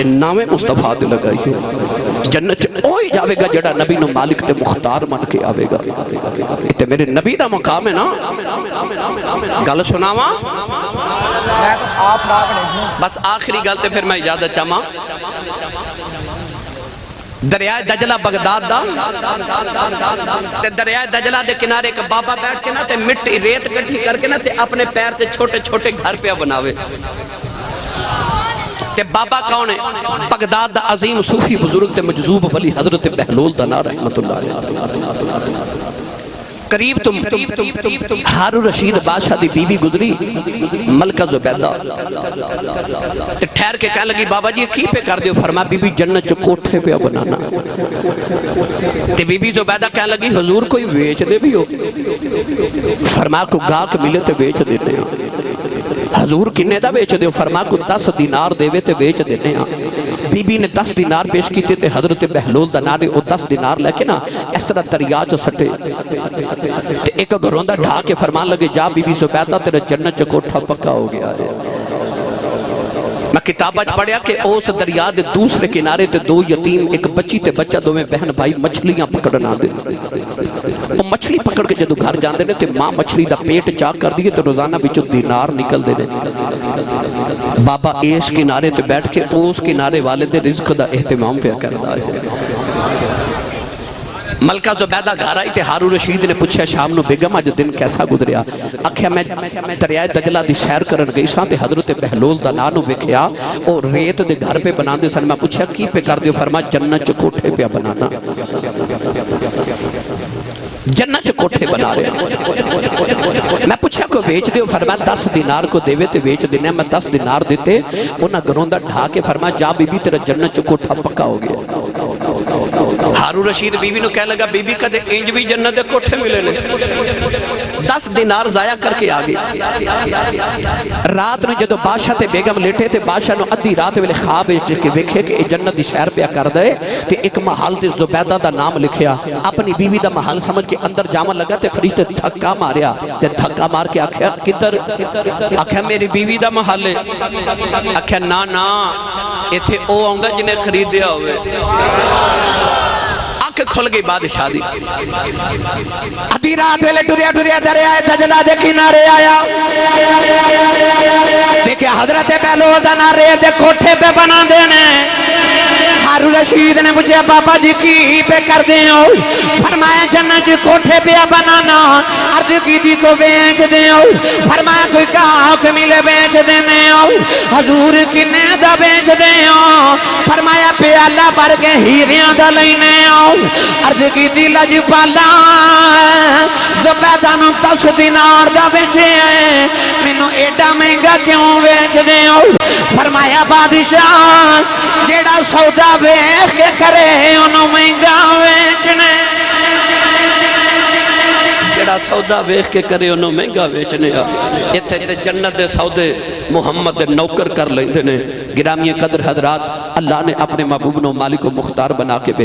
نام مصطفیٰ دے لگائی ہے جنت اوہی جاوے گا جڑا نبی نو مالک تے مختار من کے آوے گا تے میرے نبی دا مقام ہے نا گل سناواں بس آخری گل تے پھر میں اجازت چاہاں دریائے دجلہ بغداد دا تے دریائے دجلہ دے کنارے ایک بابا بیٹھ کے نا تے مٹی ریت کٹھی کر کے نا تے اپنے پیر تے چھوٹے چھوٹے گھر پہ بناوے تے بابا کون ہے بغداد دا عظیم صوفی بزرگ تے مجذوب ولی حضرت بہلول دانا رحمت اللہ علیہ قریب تم ہارون رشید بادشاہ دی بیوی گزری ملکہ زبیدہ تے ٹھہر کے کہنے لگی بابا جی کی پہ کر دیو فرما بی بی جنت جو کوٹھے پہ بنانا تے بی بی زبیدہ کہنے لگی حضور کوئی ویچ دے بھی ہو فرما کو گاہک ملے تے ویچ دینے حضور کنے دا بیچ دیو فرما کو 10 دینار دیوے تے بیچ دینے بی بی نے 10 دینار پیش کی تے حضرت بہلول دا نارے او 10 دینار لے کے نا اس طرح دریا جو سٹے تے ایک گھروندہ ڈھا کے فرمان لگے جا بی بی زبیدہ تیرا جنت چ کوٹھا پکا ہو گیا ہے میں کتابہ پڑھیا کہ اس دریا دے دوسرے کنارے تے 2 یتیم ایک بچی تے بچہ دو میں بہن بھائی مچھلیاں پکڑنا دے وہ مچھلی پکڑ کے جدو گھر جاندے نے تے ماں مچھلی دا پیٹ چاک کر دیئے تے روزانہ بچو دینار نکل دے نے بابا ایش کنارے تے بیٹھ کے اس کنارے والے دے رزق دا اہتمام پہ کردہ ہے ملکہ زبیدہ گھر آئی تے ہارون رشید نے پوچھا شام نو بیگم آج دن کیسا گزریا اکھیا میں دریائے دجلہ دی سیر کرن گئی ساں تے حضرت بہلول دا نانو ویکھیا اور ریت دے گھر پہ بنا دے سن میں پوچھا کی پہ کر دیو فرما جنت چ کوٹھے پہ بنانا جنت چ کوٹھے بنا رہے میں پوچھا کو بیچ دیو فرما 10 دینار کو دیوے تے بیچ دینے میں 10 دینار دیتے انہاں گروندہ ڈھا کے فرما جا بی بی تیرا جنت چ کوٹھا پکا ہو گیا ہارون رشید بی بی نو کہہ لگا بی بی کدے انج بھی جنت دے کوٹھے ملے نے 10 دینار ضائع کر کے آگے رات نو جدو بادشاہ تے بیگم لیٹے تے بادشاہ نو ادھی رات ویلے خواب کے ویکھے کہ جنت دی سیر پہ کر دے تے ایک محل تے زبیدہ دا نام لکھیا اپنی بیوی دا محل سمجھ کے اندر جامع لگا تے فرشتے تھکا ماریا تے تھکا مار کے آکھیا کدھر آکھیا میری بیوی دا محل ہے آکھیا نا ایتھے او آؤندا جنہیں خرید دیا ہوئے کھل گئی بادشاہ دی ادھی رات ویلے ٹریا ٹریا دریا سجلا دے کنارے آیا دیکھے حضرت بہلول دا نارے دے کوٹھے پہ بنا دینے ہارون رشید نے مجھے بابا جی کی پہ کر دیں فرمایا جنت کوٹھے پہ بنانا عرض کی دی کو بیچ دیں فرمایا کوئی کاؤ ملے بیچ دینے حضور کنے دا بیچ دیں فرمایا پیالہ بھر کے ہیریاں دا لینے عرض کی دی لج پالا زبیدہ نو 10 دینار دا بیچے مینوں ایڈا مہنگا کیوں بیچ دیں فرمایا بادشاہ جیڑا سودا ویخ کے کرے انہوں مہنگا بیچنے جڑا سودا ویخ کے کرے انہوں مہنگا بیچنے اتھے تے جنت دے سودے محمد دے نوکر کر لیندے نے گرامی قدر حضرات اللہ نے اپنے محبوب نو مالک و مختار بنا کے بھیجا